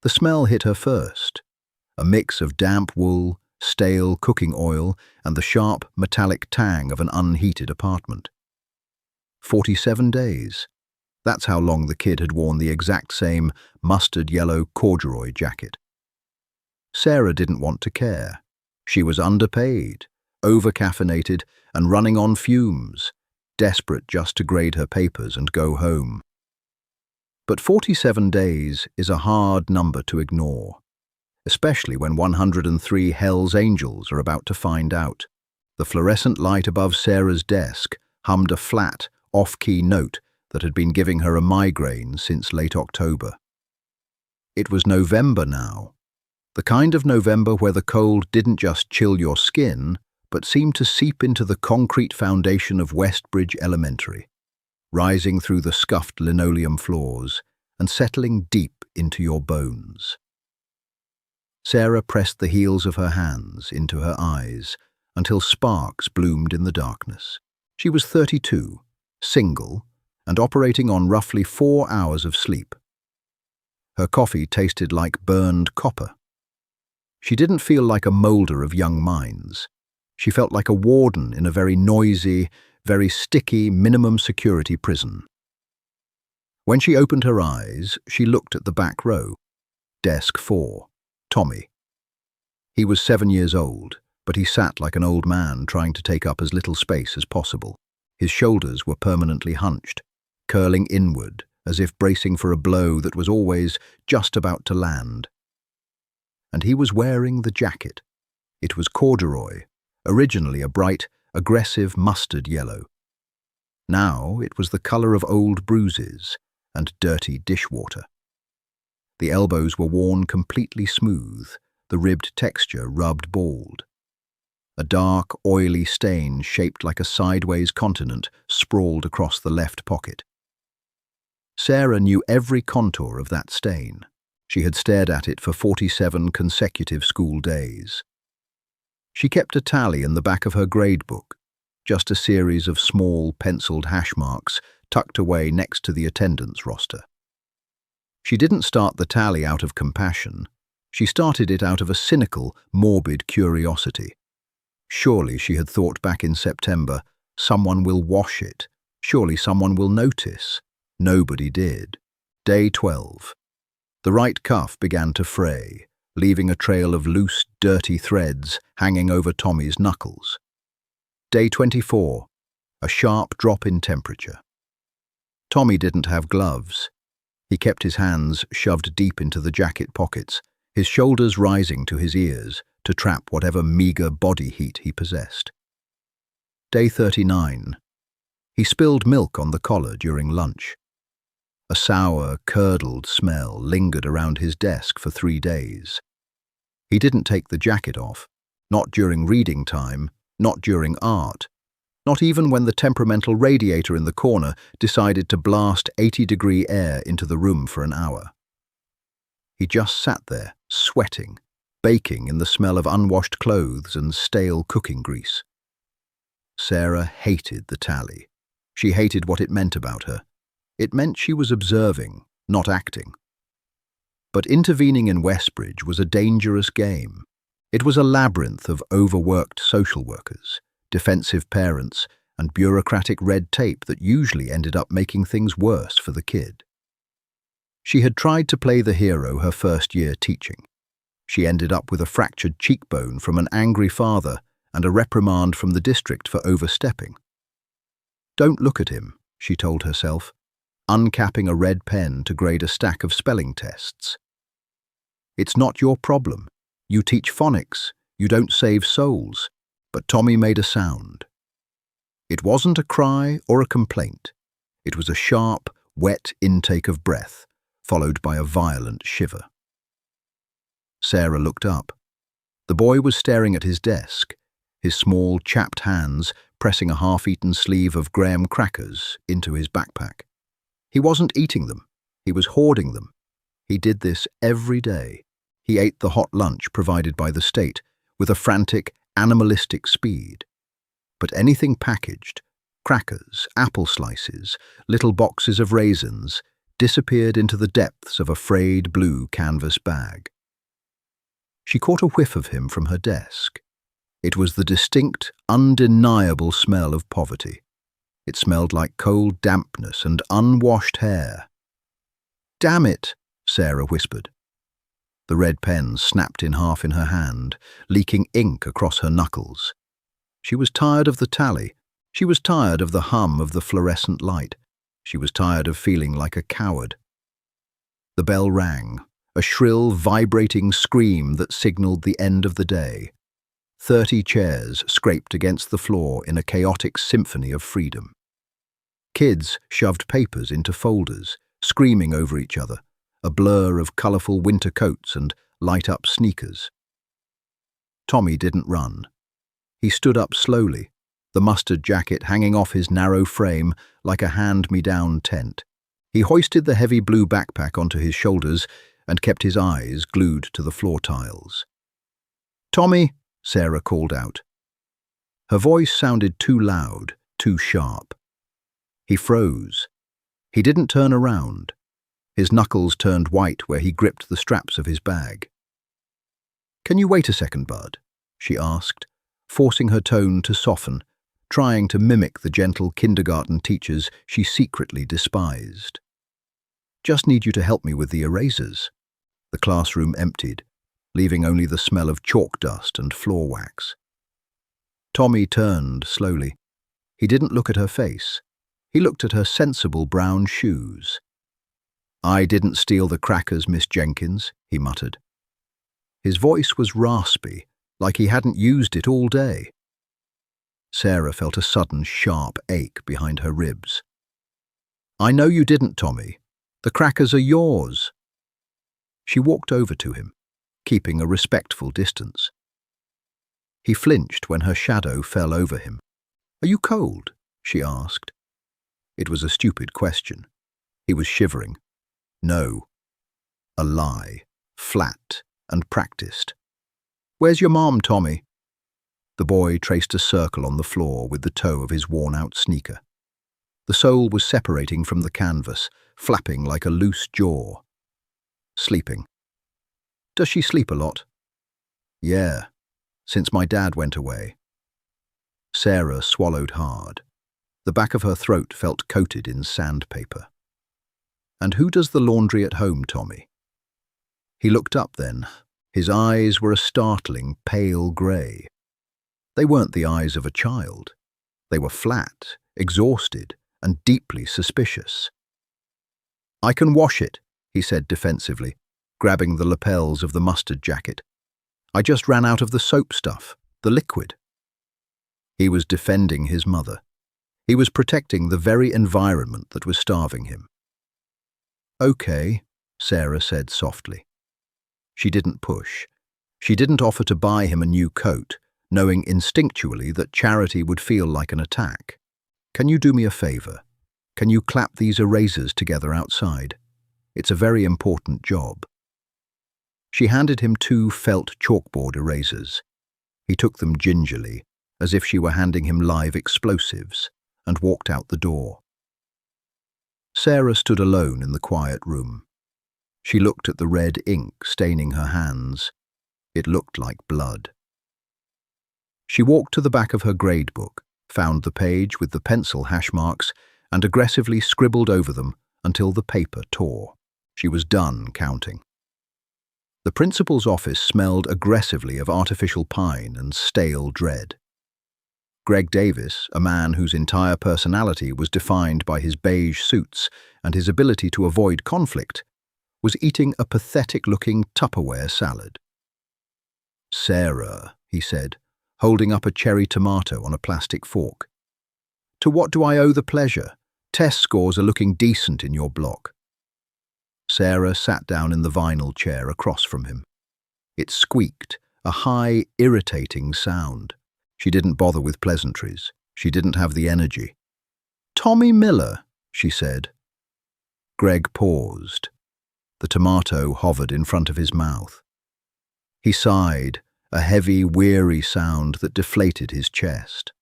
The smell hit her first, a mix of damp wool, stale cooking oil, and the sharp, metallic tang of an unheated apartment. 47 days. That's how long the kid had worn the exact same mustard-yellow corduroy jacket. Sarah didn't want to care. She was underpaid, over-caffeinated, and running on fumes, desperate just to grade her papers and go home. But 47 days is a hard number to ignore, especially when 103 Hell's Angels are about to find out. The fluorescent light above Sarah's desk hummed a flat, off-key note that had been giving her a migraine since late October. It was November now, the kind of November where the cold didn't just chill your skin, but seemed to seep into the concrete foundation of Westbridge Elementary, rising through the scuffed linoleum floors and settling deep into your bones. Sarah pressed the heels of her hands into her eyes until sparks bloomed in the darkness. She was 32, single, and operating on roughly 4 hours of sleep. Her coffee tasted like burned copper. She didn't feel like a moulder of young minds. She felt like a warden in a very noisy, very sticky, minimum security prison. When she opened her eyes, she looked at the back row. Desk 4. Tommy. He was 7 years old, but he sat like an old man trying to take up as little space as possible. His shoulders were permanently hunched, curling inward as if bracing for a blow that was always just about to land. And he was wearing the jacket. It was corduroy, originally a bright, aggressive mustard yellow. Now it was the color of old bruises and dirty dishwater. The elbows were worn completely smooth, the ribbed texture rubbed bald. A dark, oily stain shaped like a sideways continent sprawled across the left pocket. Sarah knew every contour of that stain. She had stared at it for 47 consecutive school days. She kept a tally in the back of her grade book, just a series of small, penciled hash marks tucked away next to the attendance roster. She didn't start the tally out of compassion. She started it out of a cynical, morbid curiosity. Surely, she had thought back in September, someone will wash it. Surely someone will notice. Nobody did. Day 12. The right cuff began to fray, leaving a trail of loose, dirty threads hanging over Tommy's knuckles. Day 24. A sharp drop in temperature. Tommy didn't have gloves. He kept his hands shoved deep into the jacket pockets, his shoulders rising to his ears to trap whatever meager body heat he possessed. Day 39. He spilled milk on the collar during lunch. A sour, curdled smell lingered around his desk for 3 days. He didn't take the jacket off, not during reading time, not during art, not even when the temperamental radiator in the corner decided to blast 80-degree air into the room for an hour. He just sat there, sweating, baking in the smell of unwashed clothes and stale cooking grease. Sarah hated the tally. She hated what it meant about her. It meant she was observing, not acting. But intervening in Westbridge was a dangerous game. It was a labyrinth of overworked social workers, defensive parents, and bureaucratic red tape that usually ended up making things worse for the kid. She had tried to play the hero her first year teaching. She ended up with a fractured cheekbone from an angry father and a reprimand from the district for overstepping. "Don't look at him," she told herself, uncapping a red pen to grade a stack of spelling tests. "It's not your problem. You teach phonics. You don't save souls." But Tommy made a sound. It wasn't a cry or a complaint. It was a sharp, wet intake of breath, followed by a violent shiver. Sarah looked up. The boy was staring at his desk, his small, chapped hands pressing a half-eaten sleeve of graham crackers into his backpack. He wasn't eating them. He was hoarding them. He did this every day. He ate the hot lunch provided by the state with a frantic, animalistic speed. But anything packaged, crackers, apple slices, little boxes of raisins, disappeared into the depths of a frayed blue canvas bag. She caught a whiff of him from her desk. It was the distinct, undeniable smell of poverty. It smelled like cold dampness and unwashed hair. "Damn it," Sarah whispered. The red pen snapped in half in her hand, leaking ink across her knuckles. She was tired of the tally. She was tired of the hum of the fluorescent light. She was tired of feeling like a coward. The bell rang, a shrill, vibrating scream that signaled the end of the day. 30 chairs scraped against the floor in a chaotic symphony of freedom. Kids shoved papers into folders, screaming over each other, a blur of colourful winter coats and light-up sneakers. Tommy didn't run. He stood up slowly, the mustard jacket hanging off his narrow frame like a hand-me-down tent. He hoisted the heavy blue backpack onto his shoulders and kept his eyes glued to the floor tiles. "Tommy," Sarah called out. Her voice sounded too loud, too sharp. He froze. He didn't turn around. His knuckles turned white where he gripped the straps of his bag. "Can you wait a second, bud?" she asked, forcing her tone to soften, trying to mimic the gentle kindergarten teachers she secretly despised. "Just need you to help me with the erasers." The classroom emptied, leaving only the smell of chalk dust and floor wax. Tommy turned slowly. He didn't look at her face. He looked at her sensible brown shoes. "I didn't steal the crackers, Miss Jenkins," he muttered. His voice was raspy, like he hadn't used it all day. Sarah felt a sudden, sharp ache behind her ribs. "I know you didn't, Tommy. The crackers are yours." She walked over to him, keeping a respectful distance. He flinched when her shadow fell over him. "Are you cold?" she asked. It was a stupid question. He was shivering. No. A lie, flat and practiced. "Where's your mom, Tommy?" The boy traced a circle on the floor with the toe of his worn-out sneaker. The sole was separating from the canvas, flapping like a loose jaw. "Sleeping." "Does she sleep a lot?" "Yeah, since my dad went away." Sarah swallowed hard. The back of her throat felt coated in sandpaper. "And who does the laundry at home, Tommy?" He looked up then. His eyes were a startling pale grey. They weren't the eyes of a child. They were flat, exhausted, and deeply suspicious. "I can wash it," he said defensively, grabbing the lapels of the mustard jacket. "I just ran out of the soap stuff, the liquid." He was defending his mother. He was protecting the very environment that was starving him. "Okay," Sarah said softly. She didn't push. She didn't offer to buy him a new coat, knowing instinctually that charity would feel like an attack. "Can you do me a favor? Can you clap these erasers together outside? It's a very important job." She handed him 2 felt chalkboard erasers. He took them gingerly, as if she were handing him live explosives, and walked out the door. Sarah stood alone in the quiet room. She looked at the red ink staining her hands. It looked like blood. She walked to the back of her grade book, found the page with the pencil hash marks, and aggressively scribbled over them until the paper tore. She was done counting. The principal's office smelled aggressively of artificial pine and stale dread. Greg Davis, a man whose entire personality was defined by his beige suits and his ability to avoid conflict, was eating a pathetic-looking Tupperware salad. "Sarah," he said, holding up a cherry tomato on a plastic fork. "To what do I owe the pleasure? Test scores are looking decent in your block." Sarah sat down in the vinyl chair across from him. It squeaked, a high, irritating sound. She didn't bother with pleasantries. She didn't have the energy. "Tommy Miller," she said. Greg paused. The tomato hovered in front of his mouth. He sighed, a heavy, weary sound that deflated his chest.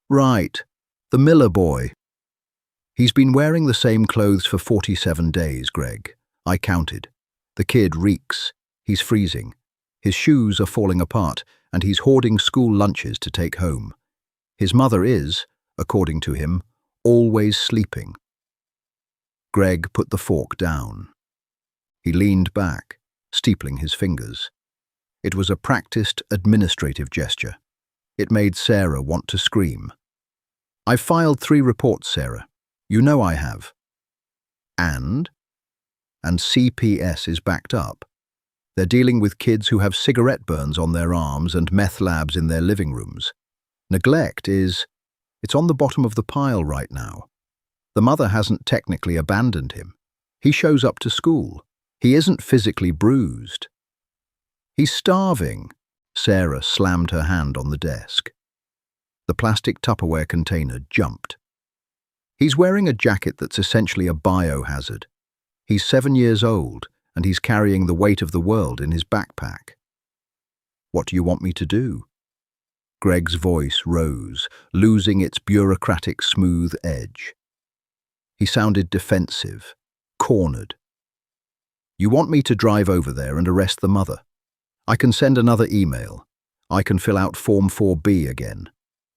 "Right, the Miller boy." He's been wearing the same clothes for 47 days, Greg. I counted. The kid reeks. He's freezing. His shoes are falling apart, and he's hoarding school lunches to take home. His mother is, according to him, always sleeping. Greg put the fork down. He leaned back, steepling his fingers. It was a practiced administrative gesture. It made Sarah want to scream. "I've filed 3 reports, Sarah. You know I have." And CPS is backed up. They're dealing with kids who have cigarette burns on their arms and meth labs in their living rooms. Neglect it's on the bottom of the pile right now. The mother hasn't technically abandoned him. He shows up to school. He isn't physically bruised. He's starving. Sarah slammed her hand on the desk. The plastic Tupperware container jumped. He's wearing a jacket that's essentially a biohazard. He's 7 years old, and he's carrying the weight of the world in his backpack. "What do you want me to do?" Greg's voice rose, losing its bureaucratic smooth edge. He sounded defensive, cornered. "You want me to drive over there and arrest the mother? I can send another email. I can fill out Form 4B again.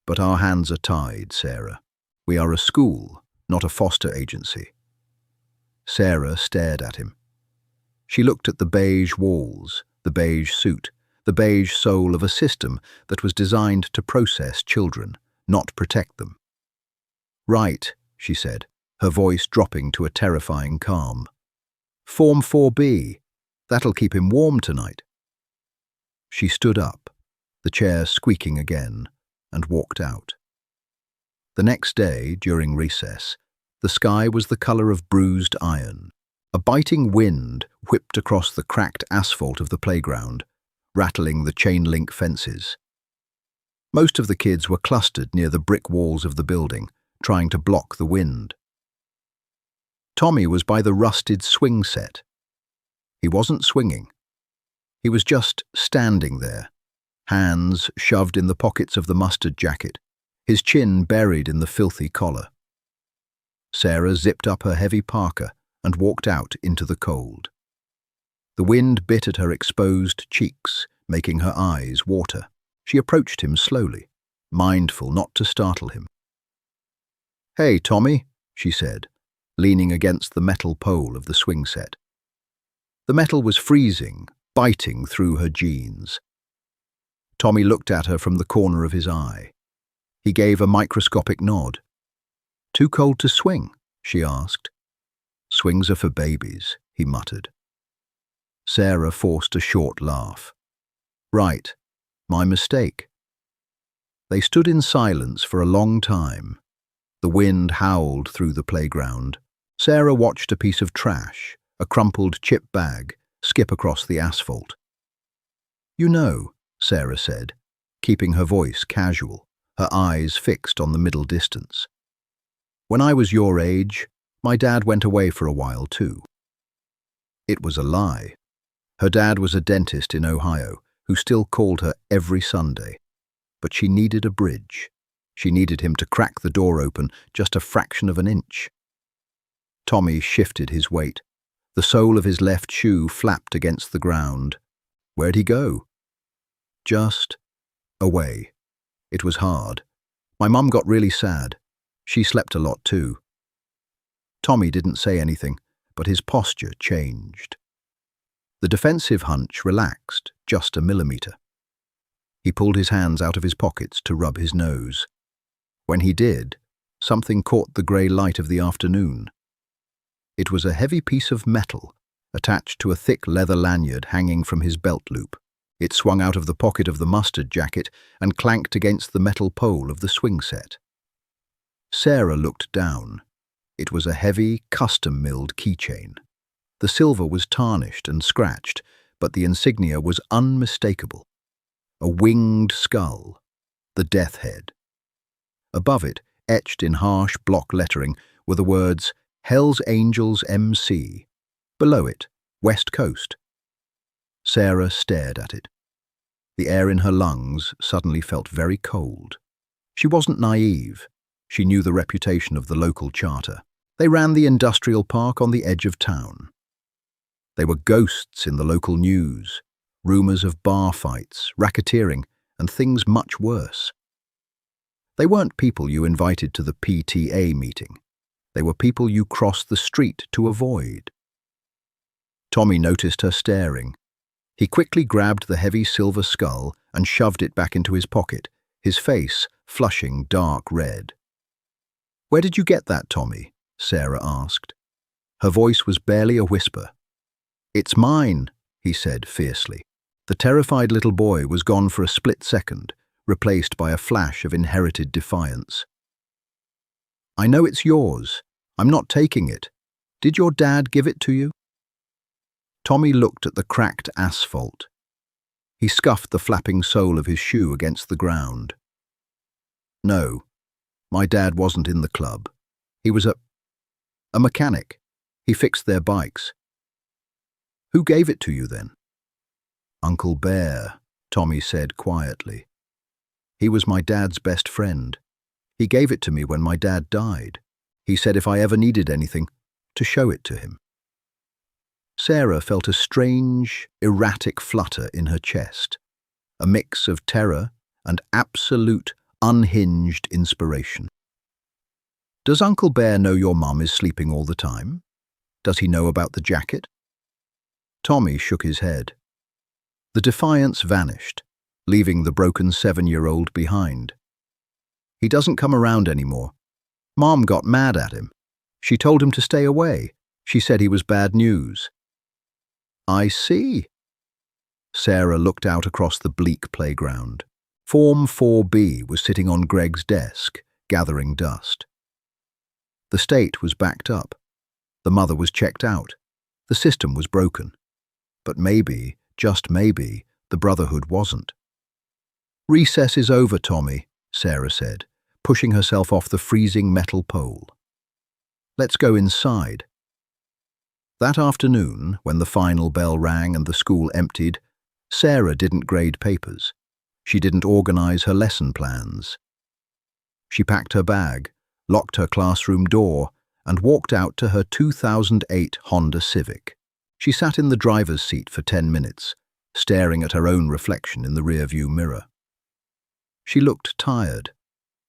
But our hands are tied, Sarah. We are a school, not a foster agency." Sarah stared at him. She looked at the beige walls, the beige suit, the beige soul of a system that was designed to process children, not protect them. "Right," she said, her voice dropping to a terrifying calm. "Form 4B. That'll keep him warm tonight." She stood up, the chair squeaking again, and walked out. The next day, during recess, the sky was the color of bruised iron. A biting wind whipped across the cracked asphalt of the playground, rattling the chain-link fences. Most of the kids were clustered near the brick walls of the building, trying to block the wind. Tommy was by the rusted swing set. He wasn't swinging. He was just standing there, hands shoved in the pockets of the mustard jacket, his chin buried in the filthy collar. Sarah zipped up her heavy parka and walked out into the cold. The wind bit at her exposed cheeks, making her eyes water. She approached him slowly, mindful not to startle him. "Hey, Tommy," she said, leaning against the metal pole of the swing set. The metal was freezing, biting through her jeans. Tommy looked at her from the corner of his eye. He gave a microscopic nod. "Too cold to swing?" she asked. "Swings are for babies," he muttered. Sarah forced a short laugh. "Right, my mistake." They stood in silence for a long time. The wind howled through the playground. Sarah watched a piece of trash, a crumpled chip bag, skip across the asphalt. "You know," Sarah said, keeping her voice casual, her eyes fixed on the middle distance. "When I was your age, my dad went away for a while too." It was a lie. Her dad was a dentist in Ohio who still called her every Sunday. But she needed a bridge. She needed him to crack the door open just a fraction of an inch. Tommy shifted his weight. The sole of his left shoe flapped against the ground. Where'd he go? Just away. It was hard. My mum got really sad. She slept a lot too. Tommy didn't say anything, but his posture changed. The defensive hunch relaxed just a millimeter. He pulled his hands out of his pockets to rub his nose. When he did, something caught the grey light of the afternoon. It was a heavy piece of metal, attached to a thick leather lanyard hanging from his belt loop. It swung out of the pocket of the mustard jacket and clanked against the metal pole of the swing set. Sarah looked down. It was a heavy, custom-milled keychain. The silver was tarnished and scratched, but the insignia was unmistakable. A winged skull, the death head. Above it, etched in harsh block lettering, were the words Hell's Angels MC. Below it, West Coast. Sarah stared at it. The air in her lungs suddenly felt very cold. She wasn't naive. She knew the reputation of the local charter. They ran the industrial park on the edge of town. They were ghosts in the local news, rumors of bar fights, racketeering, and things much worse. They weren't people you invited to the PTA meeting. They were people you crossed the street to avoid. Tommy noticed her staring. He quickly grabbed the heavy silver skull and shoved it back into his pocket, his face flushing dark red. "Where did you get that, Tommy?" Sarah asked. Her voice was barely a whisper. "It's mine," he said fiercely. The terrified little boy was gone for a split second, replaced by a flash of inherited defiance. "I know it's yours. I'm not taking it. Did your dad give it to you?" Tommy looked at the cracked asphalt. He scuffed the flapping sole of his shoe against the ground. "No, my dad wasn't in the club. He was a mechanic. He fixed their bikes." "Who gave it to you then?" "Uncle Bear," Tommy said quietly. "He was my dad's best friend. He gave it to me when my dad died. He said if I ever needed anything, to show it to him." Sarah felt a strange, erratic flutter in her chest, a mix of terror and absolute, unhinged inspiration. "Does Uncle Bear know your mum is sleeping all the time? Does he know about the jacket?" Tommy shook his head. The defiance vanished, leaving the broken 7-year-old behind. "He doesn't come around anymore. Mom got mad at him. She told him to stay away. She said he was bad news." "I see." Sarah looked out across the bleak playground. Form 4B was sitting on Greg's desk, gathering dust. The state was backed up. The mother was checked out. The system was broken. But maybe, just maybe, the brotherhood wasn't. "Recess is over, Tommy," Sarah said, pushing herself off the freezing metal pole. "Let's go inside." That afternoon, when the final bell rang and the school emptied, Sarah didn't grade papers. She didn't organize her lesson plans. She packed her bag, locked her classroom door, and walked out to her 2008 Honda Civic. She sat in the driver's seat for 10 minutes, staring at her own reflection in the rearview mirror. She looked tired.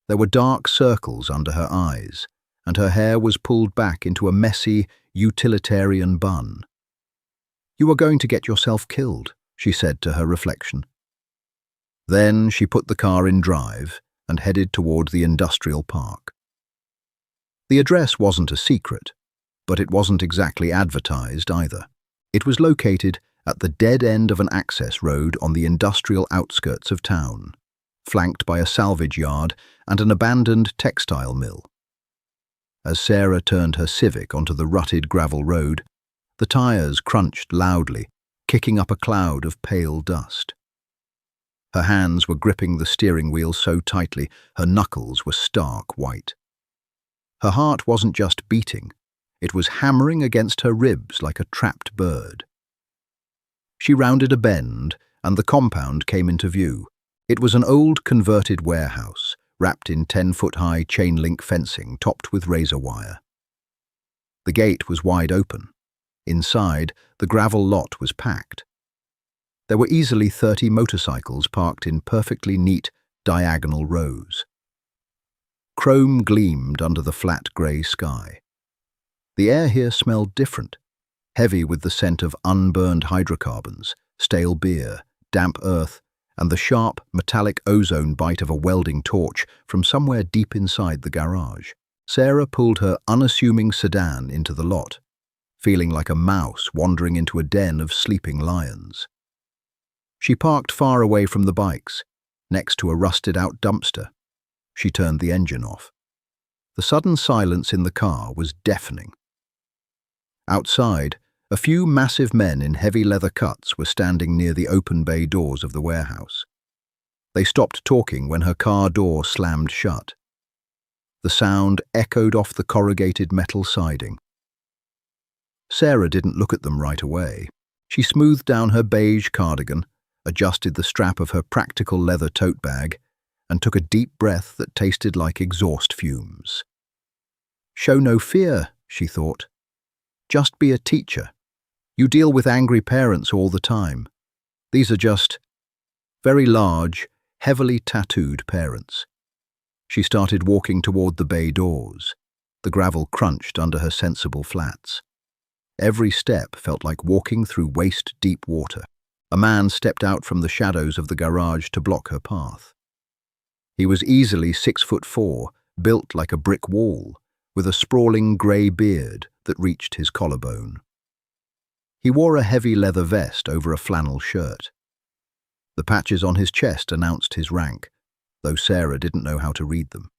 There were dark circles under her eyes, and her hair was pulled back into a messy, utilitarian bun. "You are going to get yourself killed," she said to her reflection. Then she put the car in drive and headed toward the industrial park. The address wasn't a secret, but it wasn't exactly advertised either. It was located at the dead end of an access road on the industrial outskirts of town, flanked by a salvage yard and an abandoned textile mill. As Sarah turned her Civic onto the rutted gravel road, the tires crunched loudly, kicking up a cloud of pale dust. Her hands were gripping the steering wheel so tightly her knuckles were stark white. Her heart wasn't just beating, it was hammering against her ribs like a trapped bird. She rounded a bend, and the compound came into view. It was an old converted warehouse, wrapped in 10-foot-high chain-link fencing topped with razor wire. The gate was wide open. Inside, the gravel lot was packed. There were easily 30 motorcycles parked in perfectly neat, diagonal rows. Chrome gleamed under the flat grey sky. The air here smelled different, heavy with the scent of unburned hydrocarbons, stale beer, damp earth, and the sharp, metallic ozone bite of a welding torch from somewhere deep inside the garage. Sarah pulled her unassuming sedan into the lot, feeling like a mouse wandering into a den of sleeping lions. She parked far away from the bikes, next to a rusted-out dumpster. She turned the engine off. The sudden silence in the car was deafening. Outside, a few massive men in heavy leather cuts were standing near the open bay doors of the warehouse. They stopped talking when her car door slammed shut. The sound echoed off the corrugated metal siding. Sarah didn't look at them right away. She smoothed down her beige cardigan, adjusted the strap of her practical leather tote bag, and took a deep breath that tasted like exhaust fumes. "Show no fear," she thought. Just be a teacher. You deal with angry parents all the time. These are just very large, heavily tattooed parents. She started walking toward the bay doors. The gravel crunched under her sensible flats. Every step felt like walking through waist-deep water. A man stepped out from the shadows of the garage to block her path. He was easily 6'4", built like a brick wall, with a sprawling grey beard that reached his collarbone. He wore a heavy leather vest over a flannel shirt. The patches on his chest announced his rank, though Sarah didn't know how to read them.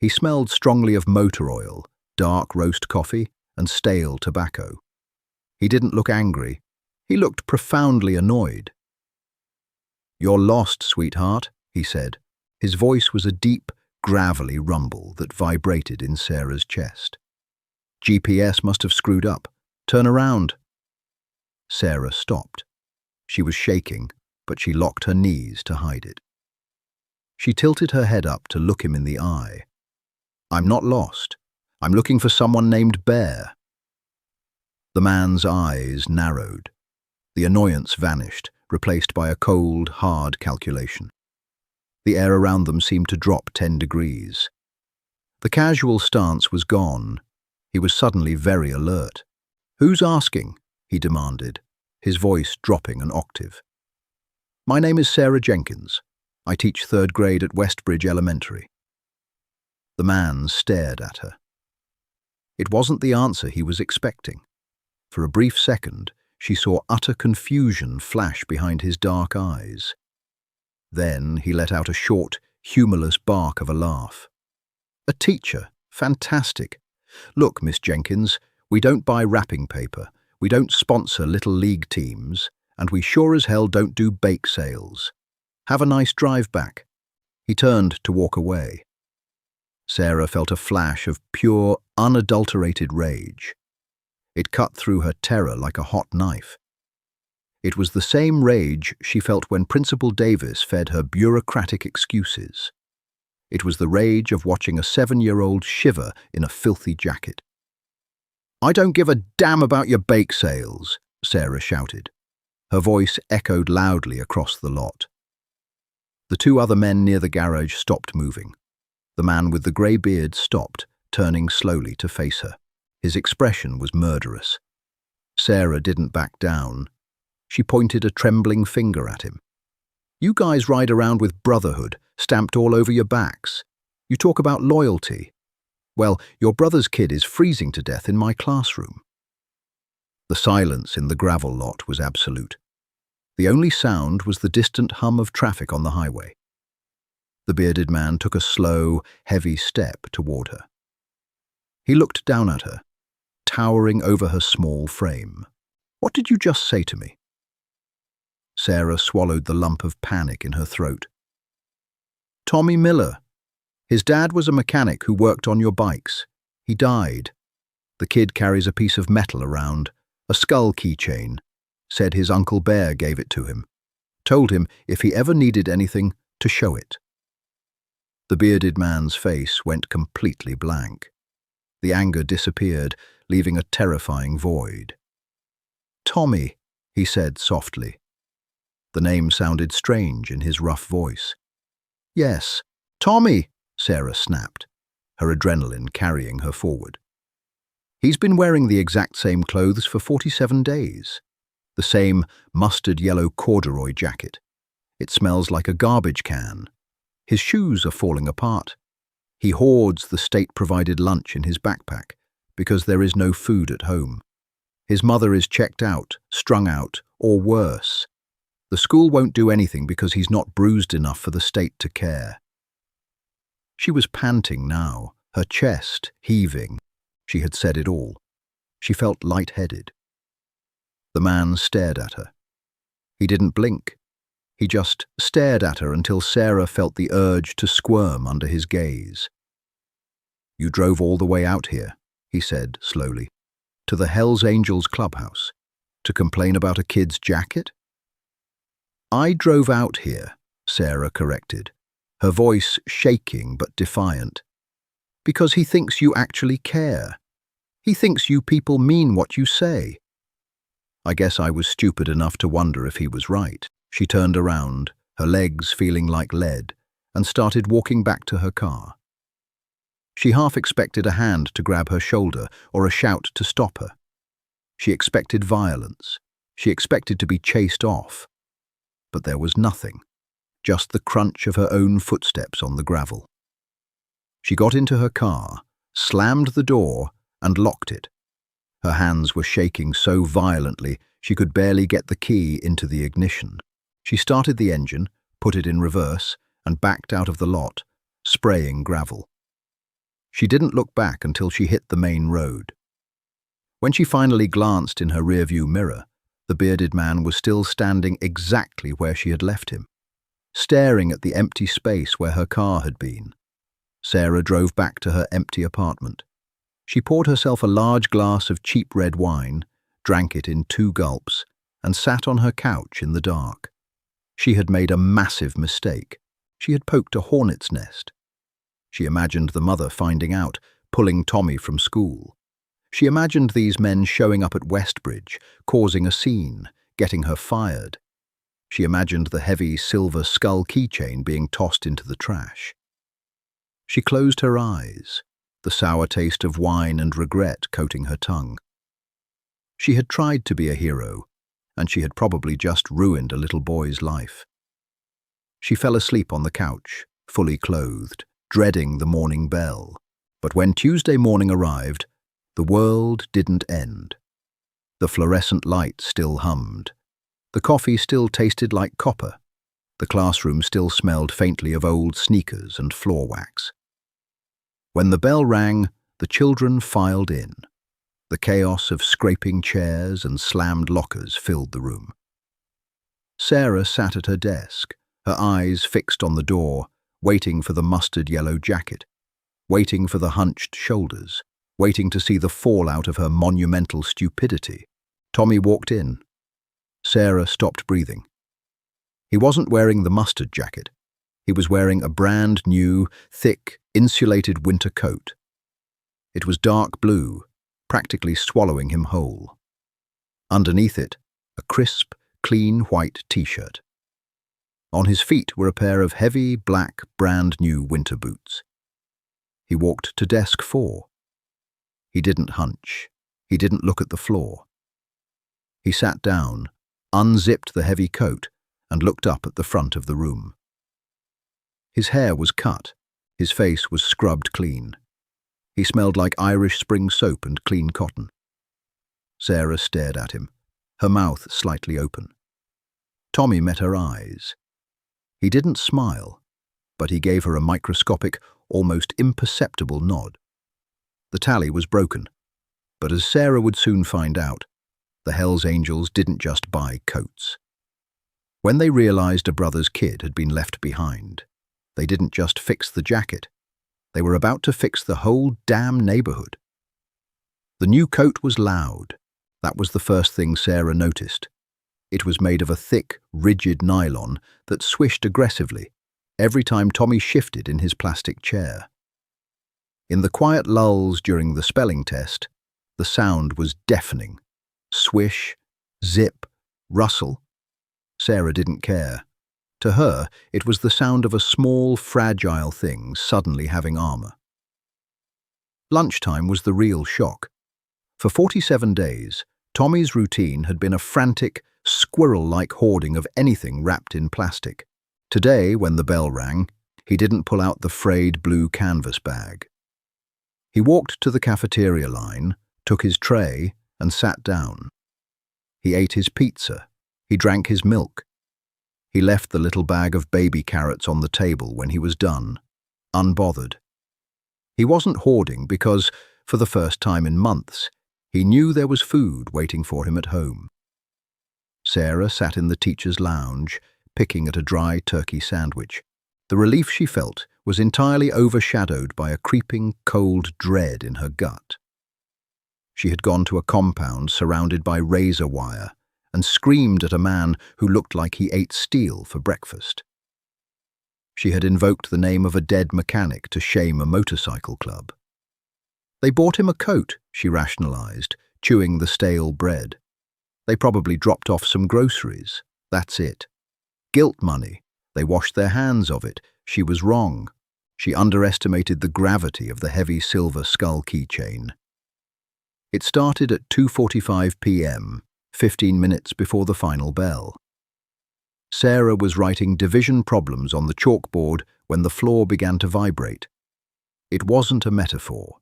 He smelled strongly of motor oil, dark roast coffee, and stale tobacco. He didn't look angry. He looked profoundly annoyed. "You're lost, sweetheart," he said. His voice was a deep, gravelly rumble that vibrated in Sarah's chest. "GPS must have screwed up. Turn around." Sarah stopped. She was shaking, but she locked her knees to hide it. She tilted her head up to look him in the eye. "I'm not lost. I'm looking for someone named Bear." The man's eyes narrowed. The annoyance vanished, replaced by a cold, hard calculation. The air around them seemed to drop 10 degrees. The casual stance was gone. He was suddenly very alert. "Who's asking?" he demanded, his voice dropping an octave. "My name is Sarah Jenkins. I teach 3rd grade at Westbridge Elementary." The man stared at her. It wasn't the answer he was expecting. For a brief second, she saw utter confusion flash behind his dark eyes. Then he let out a short, humorless bark of a laugh. "A teacher? Fantastic. Look, Miss Jenkins, we don't buy wrapping paper, we don't sponsor little league teams, and we sure as hell don't do bake sales. Have a nice drive back." He turned to walk away. Sarah felt a flash of pure, unadulterated rage. It cut through her terror like a hot knife. It was the same rage she felt when Principal Davis fed her bureaucratic excuses. It was the rage of watching a 7-year-old shiver in a filthy jacket. "I don't give a damn about your bake sales," Sarah shouted. Her voice echoed loudly across the lot. The 2 other men near the garage stopped moving. The man with the grey beard stopped, turning slowly to face her. His expression was murderous. Sarah didn't back down. She pointed a trembling finger at him. "You guys ride around with brotherhood stamped all over your backs. You talk about loyalty. Well, your brother's kid is freezing to death in my classroom." The silence in the gravel lot was absolute. The only sound was the distant hum of traffic on the highway. The bearded man took a slow, heavy step toward her. He looked down at her, towering over her small frame. "What did you just say to me?" Sarah swallowed the lump of panic in her throat. "Tommy Miller. His dad was a mechanic who worked on your bikes. He died. The kid carries a piece of metal around, a skull keychain. Said his Uncle Bear gave it to him. Told him if he ever needed anything, to show it." The bearded man's face went completely blank. The anger disappeared, leaving a terrifying void. "Tommy," he said softly. The name sounded strange in his rough voice. "Yes, Tommy," Sarah snapped, her adrenaline carrying her forward. "He's been wearing the exact same clothes for 47 days. The same mustard yellow corduroy jacket. It smells like a garbage can. His shoes are falling apart. He hoards the state-provided lunch in his backpack because there is no food at home. His mother is checked out, strung out, or worse. The school won't do anything because he's not bruised enough for the state to care." She was panting now, her chest heaving. She had said it all. She felt lightheaded. The man stared at her. He didn't blink. He just stared at her until Sarah felt the urge to squirm under his gaze. "You drove all the way out here," he said slowly, "to the Hells Angels clubhouse, to complain about a kid's jacket?" "I drove out here," Sarah corrected, her voice shaking but defiant, "because he thinks you actually care. He thinks you people mean what you say." I guess I was stupid enough to wonder if he was right. She turned around, her legs feeling like lead, and started walking back to her car. She half expected a hand to grab her shoulder or a shout to stop her. She expected violence. She expected to be chased off. But there was nothing, just the crunch of her own footsteps on the gravel. She got into her car, slammed the door, and locked it. Her hands were shaking so violently she could barely get the key into the ignition. She started the engine, put it in reverse, and backed out of the lot, spraying gravel. She didn't look back until she hit the main road. When she finally glanced in her rearview mirror, the bearded man was still standing exactly where she had left him, staring at the empty space where her car had been. Sarah drove back to her empty apartment. She poured herself a large glass of cheap red wine, drank it in 2 gulps, and sat on her couch in the dark. She had made a massive mistake. She had poked a hornet's nest. She imagined the mother finding out, pulling Tommy from school. She imagined these men showing up at Westbridge, causing a scene, getting her fired. She imagined the heavy silver skull keychain being tossed into the trash. She closed her eyes, the sour taste of wine and regret coating her tongue. She had tried to be a hero, and she had probably just ruined a little boy's life. She fell asleep on the couch, fully clothed, dreading the morning bell. But when Tuesday morning arrived, the world didn't end. The fluorescent light still hummed. The coffee still tasted like copper. The classroom still smelled faintly of old sneakers and floor wax. When the bell rang, the children filed in. The chaos of scraping chairs and slammed lockers filled the room. Sarah sat at her desk, her eyes fixed on the door, waiting for the mustard-yellow jacket, waiting for the hunched shoulders, waiting to see the fallout of her monumental stupidity. Tommy walked in. Sarah stopped breathing. He wasn't wearing the mustard jacket. He was wearing a brand new, thick, insulated winter coat. It was dark blue, practically swallowing him whole. Underneath it, a crisp, clean white t-shirt. On his feet were a pair of heavy, black, brand new winter boots. He walked to desk 4. He didn't hunch. He didn't look at the floor. He sat down, unzipped the heavy coat, and looked up at the front of the room. His hair was cut. His face was scrubbed clean. He smelled like Irish spring soap and clean cotton. Sarah stared at him, her mouth slightly open. Tommy met her eyes. He didn't smile, but he gave her a microscopic, almost imperceptible nod. The tally was broken, but as Sarah would soon find out, the Hells Angels didn't just buy coats. When they realized a brother's kid had been left behind, they didn't just fix the jacket. They were about to fix the whole damn neighborhood. The new coat was loud. That was the first thing Sarah noticed. It was made of a thick, rigid nylon that swished aggressively every time Tommy shifted in his plastic chair. In the quiet lulls during the spelling test, the sound was deafening. Swish, zip, rustle. Sarah didn't care. To her, it was the sound of a small, fragile thing suddenly having armor. Lunchtime was the real shock. For 47 days, Tommy's routine had been a frantic, squirrel-like hoarding of anything wrapped in plastic. Today, when the bell rang, he didn't pull out the frayed blue canvas bag. He walked to the cafeteria line, took his tray, and sat down. He ate his pizza. He drank his milk. He left the little bag of baby carrots on the table when he was done, unbothered. He wasn't hoarding because, for the first time in months, he knew there was food waiting for him at home. Sarah sat in the teacher's lounge, picking at a dry turkey sandwich. The relief she felt was entirely overshadowed by a creeping, cold dread in her gut. She had gone to a compound surrounded by razor wire and screamed at a man who looked like he ate steel for breakfast. She had invoked the name of a dead mechanic to shame a motorcycle club. They bought him a coat, she rationalized, chewing the stale bread. They probably dropped off some groceries. That's it. Guilt money. They washed their hands of it. She was wrong. She underestimated the gravity of the heavy silver skull keychain. It started at 2:45 p.m., 15 minutes before the final bell. Sarah was writing division problems on the chalkboard when the floor began to vibrate. It wasn't a metaphor.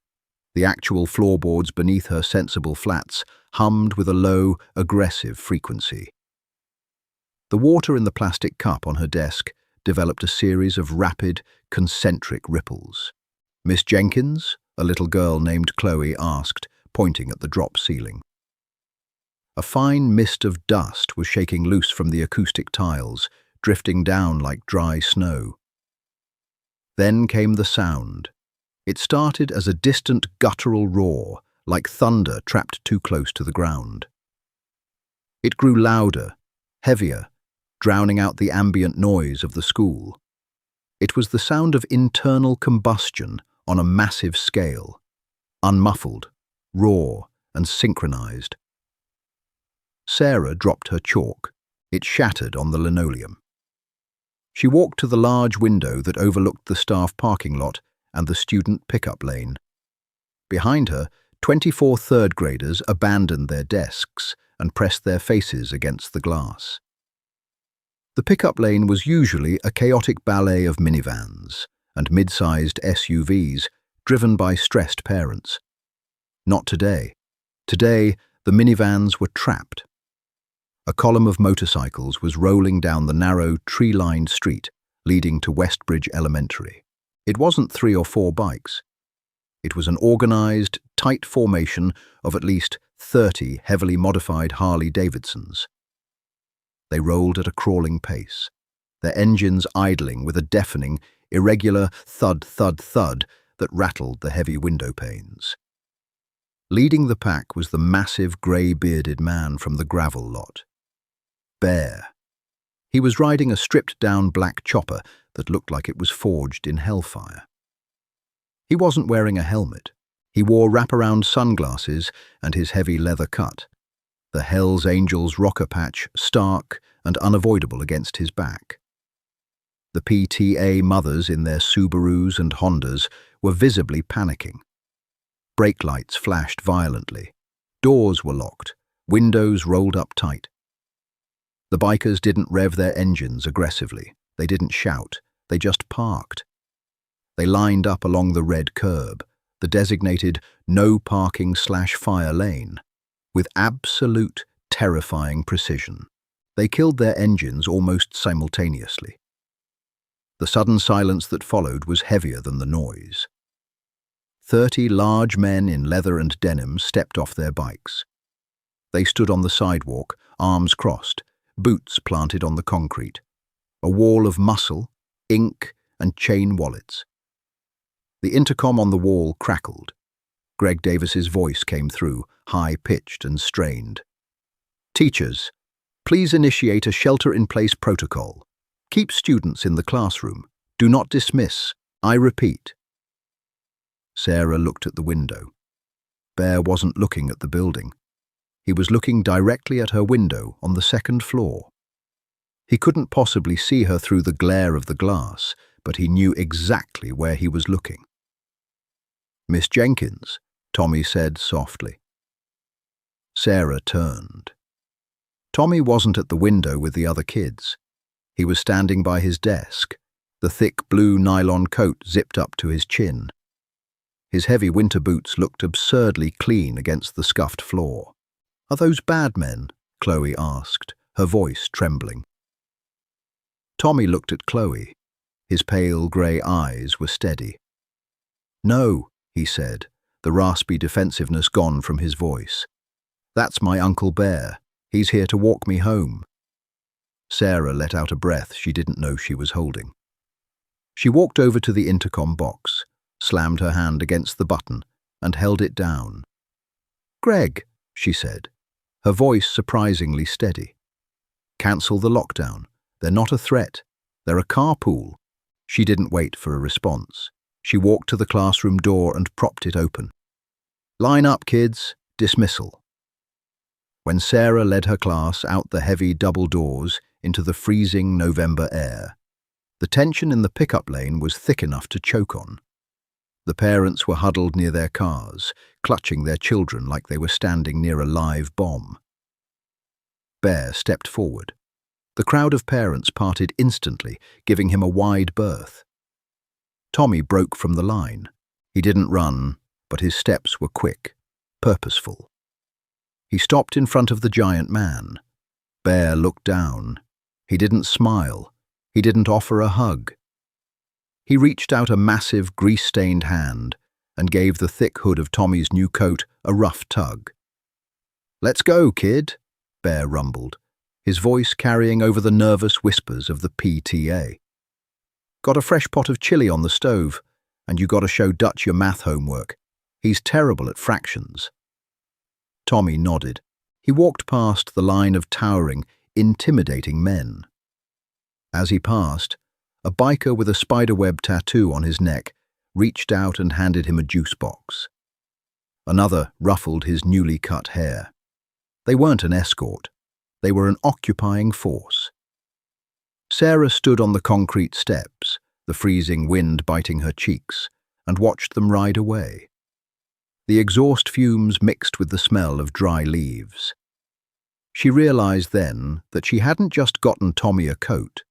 The actual floorboards beneath her sensible flats hummed with a low, aggressive frequency. The water in the plastic cup on her desk developed a series of rapid, concentric ripples. "Miss Jenkins?" a little girl named Chloe asked, pointing at the drop ceiling. A fine mist of dust was shaking loose from the acoustic tiles, drifting down like dry snow. Then came the sound. It started as a distant guttural roar, like thunder trapped too close to the ground. It grew louder, heavier, drowning out the ambient noise of the school. It was the sound of internal combustion on a massive scale, unmuffled, raw, and synchronized. Sarah dropped her chalk. It shattered on the linoleum. She walked to the large window that overlooked the staff parking lot and the student pickup lane. Behind her, 24 third graders abandoned their desks and pressed their faces against the glass. The pickup lane was usually a chaotic ballet of minivans and mid-sized SUVs driven by stressed parents. Not today. Today, the minivans were trapped. A column of motorcycles was rolling down the narrow, tree-lined street leading to Westbridge Elementary. It wasn't 3 or 4 bikes. It was an organized, tight formation of at least 30 heavily modified Harley-Davidsons. They rolled at a crawling pace, their engines idling with a deafening, irregular thud, thud, thud that rattled the heavy window panes. Leading the pack was the massive, grey-bearded man from the gravel lot. Bear. He was riding a stripped-down black chopper that looked like it was forged in hellfire. He wasn't wearing a helmet. He wore wraparound sunglasses and his heavy leather cut, the Hells Angels rocker patch stark and unavoidable against his back. The PTA mothers in their Subarus and Hondas were visibly panicking. Brake lights flashed violently. Doors were locked, windows rolled up tight. The bikers didn't rev their engines aggressively. They didn't shout. They just parked. They lined up along the red curb, the designated no parking/fire lane, with absolute, terrifying precision. They killed their engines almost simultaneously. The sudden silence that followed was heavier than the noise. 30 large men in leather and denim stepped off their bikes. They stood on the sidewalk, arms crossed, boots planted on the concrete. A wall of muscle, ink, and chain wallets. The intercom on the wall crackled. Greg Davis's voice came through, high-pitched and strained. "Teachers, please initiate a shelter-in-place protocol. Keep students in the classroom. Do not dismiss. I repeat." Sarah looked at the window. Bear wasn't looking at the building. He was looking directly at her window on the 2nd floor. He couldn't possibly see her through the glare of the glass, but he knew exactly where he was looking. "Miss Jenkins," Tommy said softly. Sarah turned. Tommy wasn't at the window with the other kids. He was standing by his desk, the thick blue nylon coat zipped up to his chin. His heavy winter boots looked absurdly clean against the scuffed floor. "Are those bad men?" Chloe asked, her voice trembling. Tommy looked at Chloe. His pale grey eyes were steady. "No," he said, the raspy defensiveness gone from his voice. "That's my Uncle Bear. He's here to walk me home." Sarah let out a breath she didn't know she was holding. She walked over to the intercom box, slammed her hand against the button, and held it down. "Greg," she said, her voice surprisingly steady. "Cancel the lockdown. They're not a threat. They're a carpool." She didn't wait for a response. She walked to the classroom door and propped it open. Line up, kids. Dismissal. When Sarah led her class out the heavy double doors into the freezing November air, the tension in the pickup lane was thick enough to choke on. The parents were huddled near their cars, clutching their children like they were standing near a live bomb. Bear stepped forward. The crowd of parents parted instantly, giving him a wide berth. Tommy broke from the line. He didn't run, but his steps were quick, purposeful. He stopped in front of the giant man. Bear looked down. He didn't smile. He didn't offer a hug. He reached out a massive, grease-stained hand and gave the thick hood of Tommy's new coat a rough tug. "Let's go, kid," Bear rumbled, his voice carrying over the nervous whispers of the PTA. "Got a fresh pot of chili on the stove, and you got to show Dutch your math homework. He's terrible at fractions." Tommy nodded. He walked past the line of towering, intimidating men. As he passed, a biker with a spiderweb tattoo on his neck reached out and handed him a juice box. Another ruffled his newly cut hair. They weren't an escort. They were an occupying force. Sarah stood on the concrete steps, the freezing wind biting her cheeks, and watched them ride away. The exhaust fumes mixed with the smell of dry leaves. She realized then that she hadn't just gotten Tommy a coat.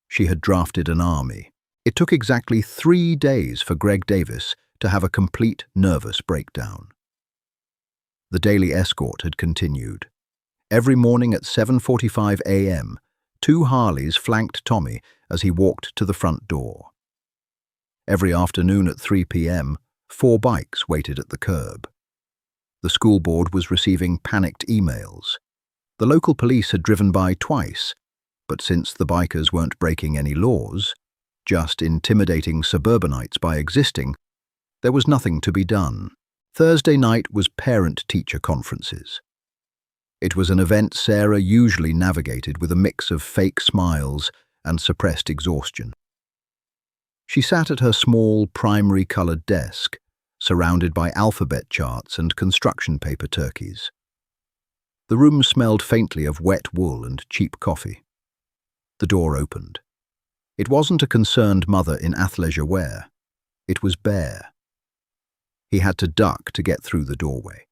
She had drafted an army. It took exactly 3 days for Greg Davis to have a complete nervous breakdown. The daily escort had continued. Every morning at 7:45 a.m., 2 Harleys flanked Tommy as he walked to the front door. Every afternoon at 3 p.m., 4 bikes waited at the curb. The school board was receiving panicked emails. The local police had driven by twice, but since the bikers weren't breaking any laws, just intimidating suburbanites by existing, there was nothing to be done. Thursday night was parent-teacher conferences. It was an event Sarah usually navigated with a mix of fake smiles and suppressed exhaustion. She sat at her small, primary-colored desk, surrounded by alphabet charts and construction paper turkeys. The room smelled faintly of wet wool and cheap coffee. The door opened. It wasn't a concerned mother in athleisure wear. It was Bear. He had to duck to get through the doorway.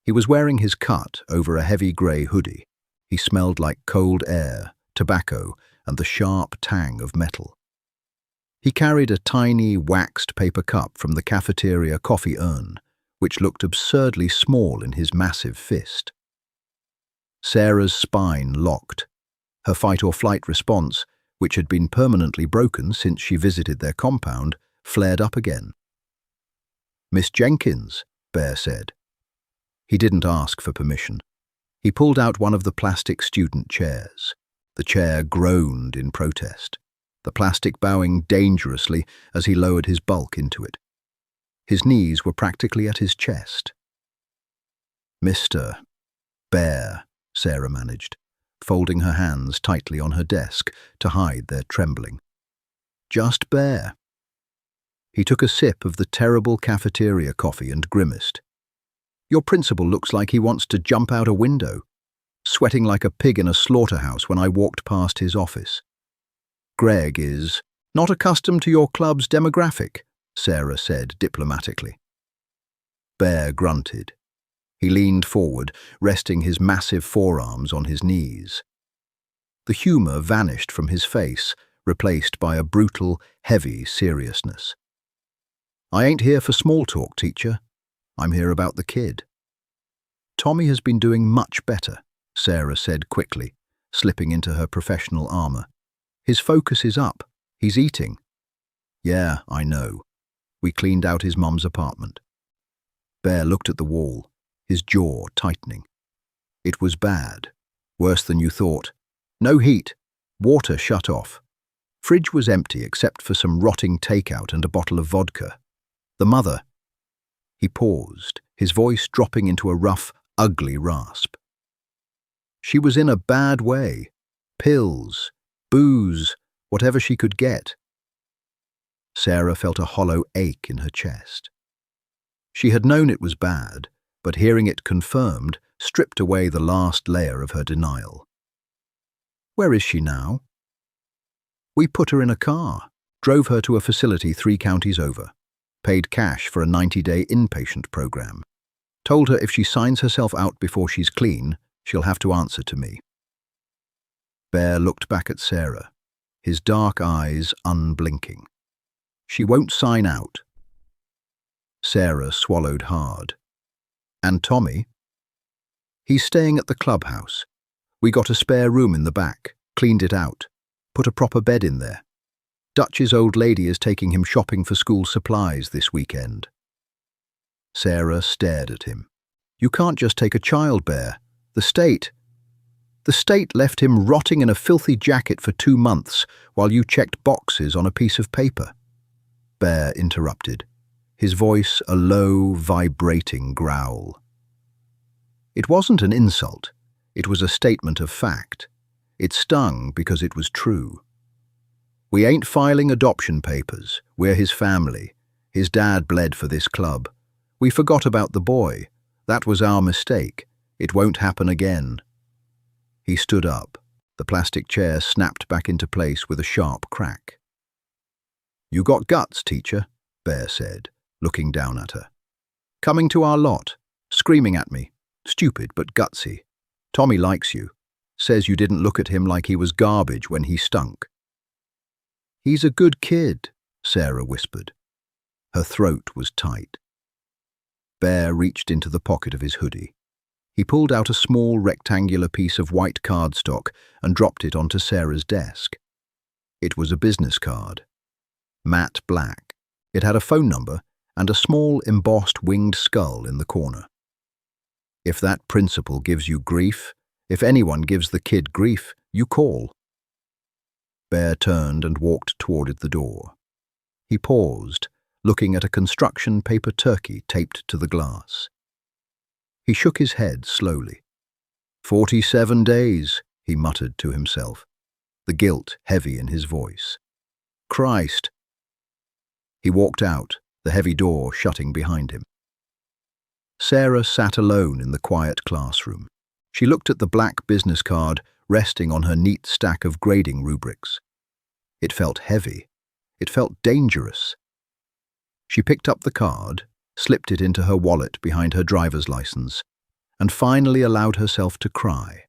He was wearing his cut over a heavy grey hoodie. He smelled like cold air, tobacco, and the sharp tang of metal. He carried a tiny, waxed paper cup from the cafeteria coffee urn, which looked absurdly small in his massive fist. Sarah's spine locked. Her fight-or-flight response, which had been permanently broken since she visited their compound, flared up again. "Miss Jenkins," Bear said. He didn't ask for permission. He pulled out one of the plastic student chairs. The chair groaned in protest, the plastic bowing dangerously as he lowered his bulk into it. His knees were practically at his chest. "Mr. Bear," Sarah managed, folding her hands tightly on her desk to hide their trembling. "Just Bear." He took a sip of the terrible cafeteria coffee and grimaced. "Your principal looks like he wants to jump out a window, sweating like a pig in a slaughterhouse when I walked past his office. Greg is not accustomed to your club's demographic," Sarah said diplomatically. Bear grunted. He leaned forward, resting his massive forearms on his knees. The humor vanished from his face, replaced by a brutal, heavy seriousness. "I ain't here for small talk, teacher. I'm here about the kid." "Tommy has been doing much better," Sarah said quickly, slipping into her professional armor. "His focus is up. He's eating." "Yeah, I know. We cleaned out his mum's apartment." Bear looked at the wall, his jaw tightening. "It was bad. Worse than you thought. No heat. Water shut off. Fridge was empty except for some rotting takeout and a bottle of vodka. The mother—" He paused, his voice dropping into a rough, ugly rasp. "She was in a bad way. Pills, booze, whatever she could get." Sarah felt a hollow ache in her chest. She had known it was bad, but hearing it confirmed stripped away the last layer of her denial. Where is she now? We put her in a car, drove her to a facility 3 counties over, paid cash for a 90-day inpatient program, told her if she signs herself out before she's clean, she'll have to answer to me. Bear looked back at Sarah, his dark eyes unblinking. She won't sign out. Sarah swallowed hard. And Tommy? He's staying at the clubhouse. We got a spare room in the back, cleaned it out, put a proper bed in there. Dutch's old lady is taking him shopping for school supplies this weekend. Sarah stared at him. You can't just take a child, Bear. The state left him rotting in a filthy jacket for 2 months while you checked boxes on a piece of paper. Bear interrupted, his voice a low, vibrating growl. It wasn't an insult. It was a statement of fact. It stung because it was true. We ain't filing adoption papers. We're his family. His dad bled for this club. We forgot about the boy. That was our mistake. It won't happen again. He stood up. The plastic chair snapped back into place with a sharp crack. You got guts, teacher, Bear said, looking down at her. Coming to our lot, screaming at me. Stupid but gutsy. Tommy likes you. Says you didn't look at him like he was garbage when he stunk. He's a good kid, Sarah whispered. Her throat was tight. Bear reached into the pocket of his hoodie. He pulled out a small rectangular piece of white cardstock and dropped it onto Sarah's desk. It was a business card. Matte black. It had a phone number and a small embossed winged skull in the corner. If that principal gives you grief, if anyone gives the kid grief, you call. Bear turned and walked toward the door. He paused, looking at a construction paper turkey taped to the glass. He shook his head slowly. 47 days, he muttered to himself, the guilt heavy in his voice. Christ! He walked out, the heavy door shutting behind him. Sarah sat alone in the quiet classroom. She looked at the black business card resting on her neat stack of grading rubrics. It felt heavy. It felt dangerous. She picked up the card, slipped it into her wallet behind her driver's license, and finally allowed herself to cry.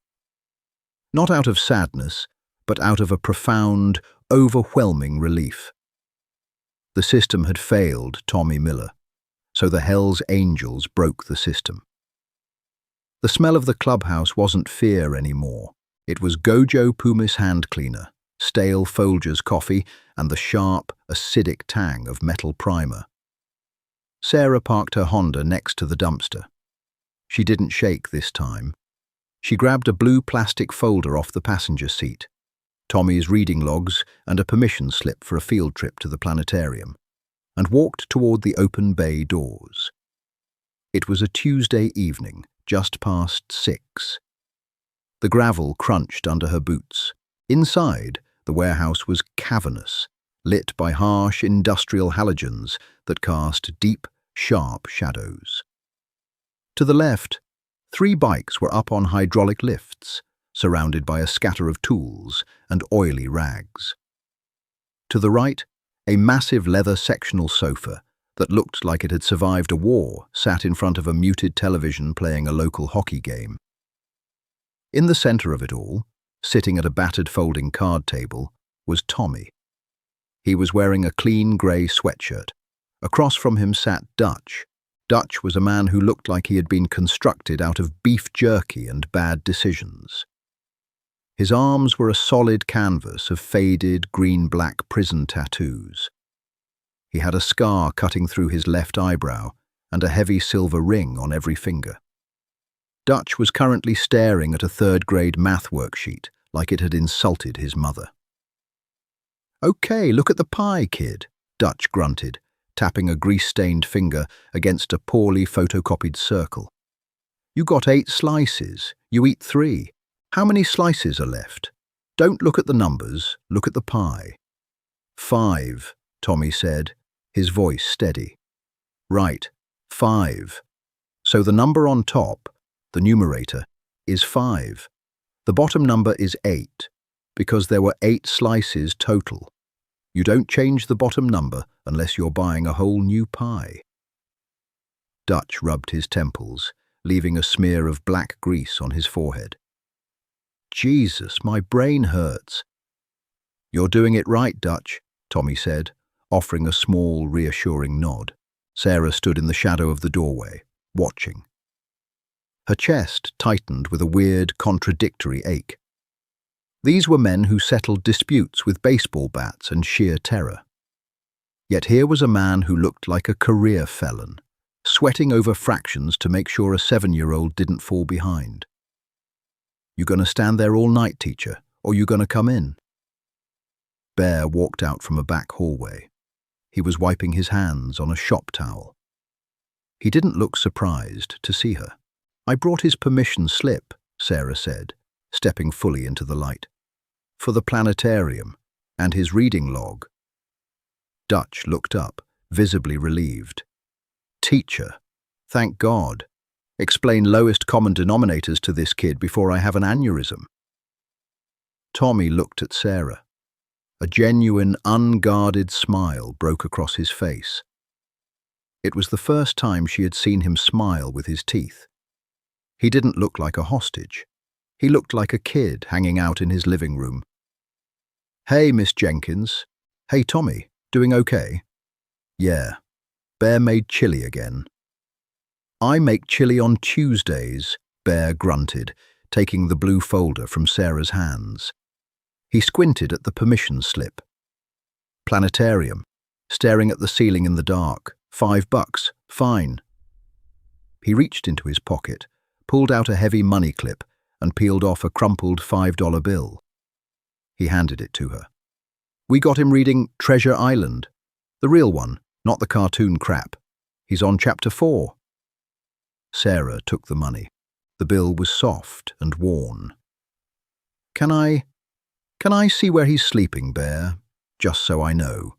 Not out of sadness, but out of a profound, overwhelming relief. The system had failed Tommy Miller, so the Hell's Angels broke the system. The smell of the clubhouse wasn't fear anymore. It was Gojo Pumice hand cleaner, stale Folgers coffee, and the sharp, acidic tang of metal primer. Sarah parked her Honda next to the dumpster. She didn't shake this time. She grabbed a blue plastic folder off the passenger seat, Tommy's reading logs and a permission slip for a field trip to the planetarium, and walked toward the open bay doors. It was a Tuesday evening, just past 6. The gravel crunched under her boots. Inside, the warehouse was cavernous, lit by harsh industrial halogens that cast deep, sharp shadows. To the left, 3 bikes were up on hydraulic lifts, surrounded by a scatter of tools and oily rags. To the right, a massive leather sectional sofa that looked like it had survived a war sat in front of a muted television playing a local hockey game. In the center of it all, sitting at a battered folding card table, was Tommy. He was wearing a clean grey sweatshirt. Across from him sat Dutch. Dutch was a man who looked like he had been constructed out of beef jerky and bad decisions. His arms were a solid canvas of faded green-black prison tattoos. He had a scar cutting through his left eyebrow and a heavy silver ring on every finger. Dutch was currently staring at a third-grade math worksheet like it had insulted his mother. "Okay, look at the pie, kid," Dutch grunted, tapping a grease-stained finger against a poorly photocopied circle. "You got 8 slices. You eat 3. How many slices are left? Don't look at the numbers, look at the pie." 5, Tommy said, his voice steady. "Right, 5. So the number on top, the numerator, is 5. The bottom number is 8, because there were 8 slices total. You don't change the bottom number unless you're buying a whole new pie. Dutch rubbed his temples, leaving a smear of black grease on his forehead. Jesus, my brain hurts. You're doing it right, Dutch, Tommy said, offering a small, reassuring nod. Sarah stood in the shadow of the doorway, watching. Her chest tightened with a weird, contradictory ache. These were men who settled disputes with baseball bats and sheer terror. Yet here was a man who looked like a career felon, sweating over fractions to make sure a 7-year-old didn't fall behind. You gonna stand there all night, teacher, or you gonna come in? Bear walked out from a back hallway. He was wiping his hands on a shop towel. He didn't look surprised to see her. I brought his permission slip, Sarah said, stepping fully into the light. For the planetarium, and his reading log. Dutch looked up, visibly relieved. Teacher, thank God. Explain lowest common denominators to this kid before I have an aneurysm. Tommy looked at Sarah. A genuine, unguarded smile broke across his face. It was the first time she had seen him smile with his teeth. He didn't look like a hostage. He looked like a kid hanging out in his living room. Hey, Miss Jenkins. Hey, Tommy, doing okay? Yeah. Bear made chili again. I make chili on Tuesdays, Bear grunted, taking the blue folder from Sarah's hands. He squinted at the permission slip. Planetarium, staring at the ceiling in the dark. $5, fine. He reached into his pocket, pulled out a heavy money clip, and peeled off a crumpled $5 bill. He handed it to her. We got him reading Treasure Island. The real one, not the cartoon crap. He's on chapter 4. Sarah took the money. The bill was soft and worn. Can I see where he's sleeping, Bear? Just so I know.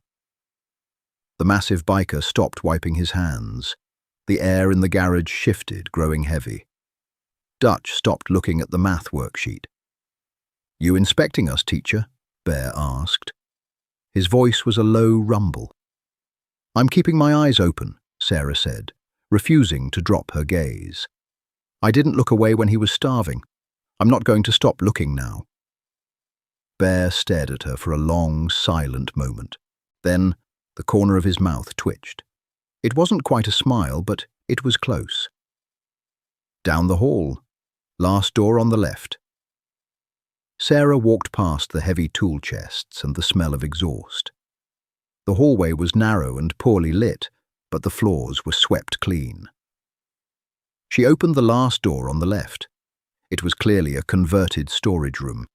The massive biker stopped wiping his hands. The air in the garage shifted, growing heavy. Dutch stopped looking at the math worksheet. You inspecting us, teacher? Bear asked. His voice was a low rumble. I'm keeping my eyes open, Sarah said, refusing to drop her gaze. I didn't look away when he was starving. I'm not going to stop looking now. Bear stared at her for a long, silent moment. Then, the corner of his mouth twitched. It wasn't quite a smile, but it was close. Down the hall. Last door on the left. Sarah walked past the heavy tool chests and the smell of exhaust. The hallway was narrow and poorly lit, but the floors were swept clean. She opened the last door on the left. It was clearly a converted storage room.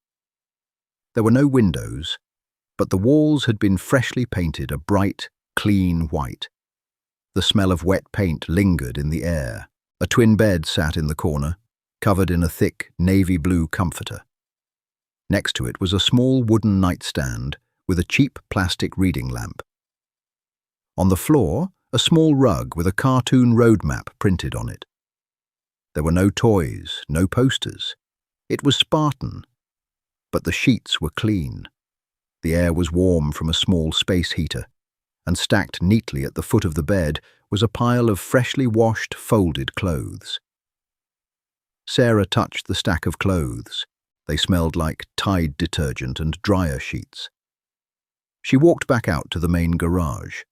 There were no windows, but the walls had been freshly painted a bright, clean white. The smell of wet paint lingered in the air. A twin bed sat in the corner, covered in a thick, navy blue comforter. Next to it was a small wooden nightstand with a cheap plastic reading lamp. On the floor, a small rug with a cartoon road map printed on it. There were no toys, no posters. It was Spartan, but the sheets were clean. The air was warm from a small space heater, and stacked neatly at the foot of the bed was a pile of freshly washed, folded clothes. Sarah touched the stack of clothes. They smelled like Tide detergent and dryer sheets. She walked back out to the main garage.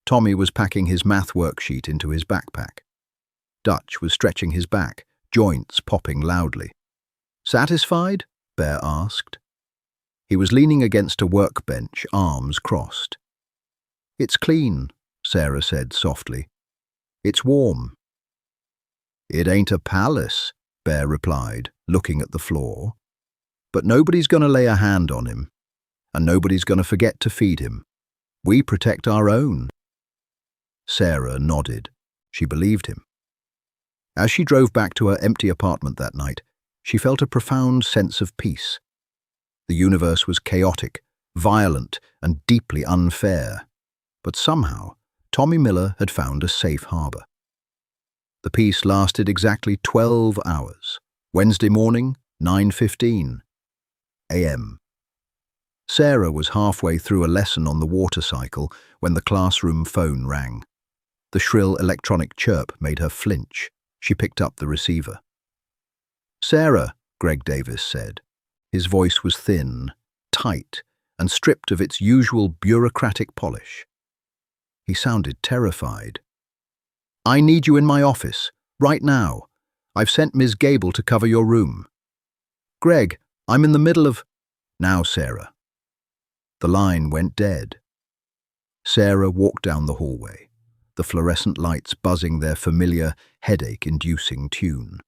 Tommy was packing his math worksheet into his backpack. Dutch was stretching his back, joints popping loudly. Satisfied? Bear asked. He was leaning against a workbench, arms crossed. It's clean, Sarah said softly. It's warm. It ain't a palace, Bear replied, looking at the floor. But nobody's going to lay a hand on him, and nobody's going to forget to feed him. We protect our own. Sarah nodded. She believed him. As she drove back to her empty apartment that night, she felt a profound sense of peace. The universe was chaotic, violent, and deeply unfair. But somehow, Tommy Miller had found a safe harbor. The piece lasted exactly 12 hours. Wednesday morning, 9:15 a.m. Sarah was halfway through a lesson on the water cycle when the classroom phone rang. The shrill electronic chirp made her flinch. She picked up the receiver. "Sarah," Greg Davis said. His voice was thin, tight, and stripped of its usual bureaucratic polish. He sounded terrified. "I need you in my office, right now. I've sent Ms. Gable to cover your room." "Greg, I'm in the middle of—" "Now, Sarah." The line went dead. Sarah walked down the hallway, the fluorescent lights buzzing their familiar, headache-inducing tune.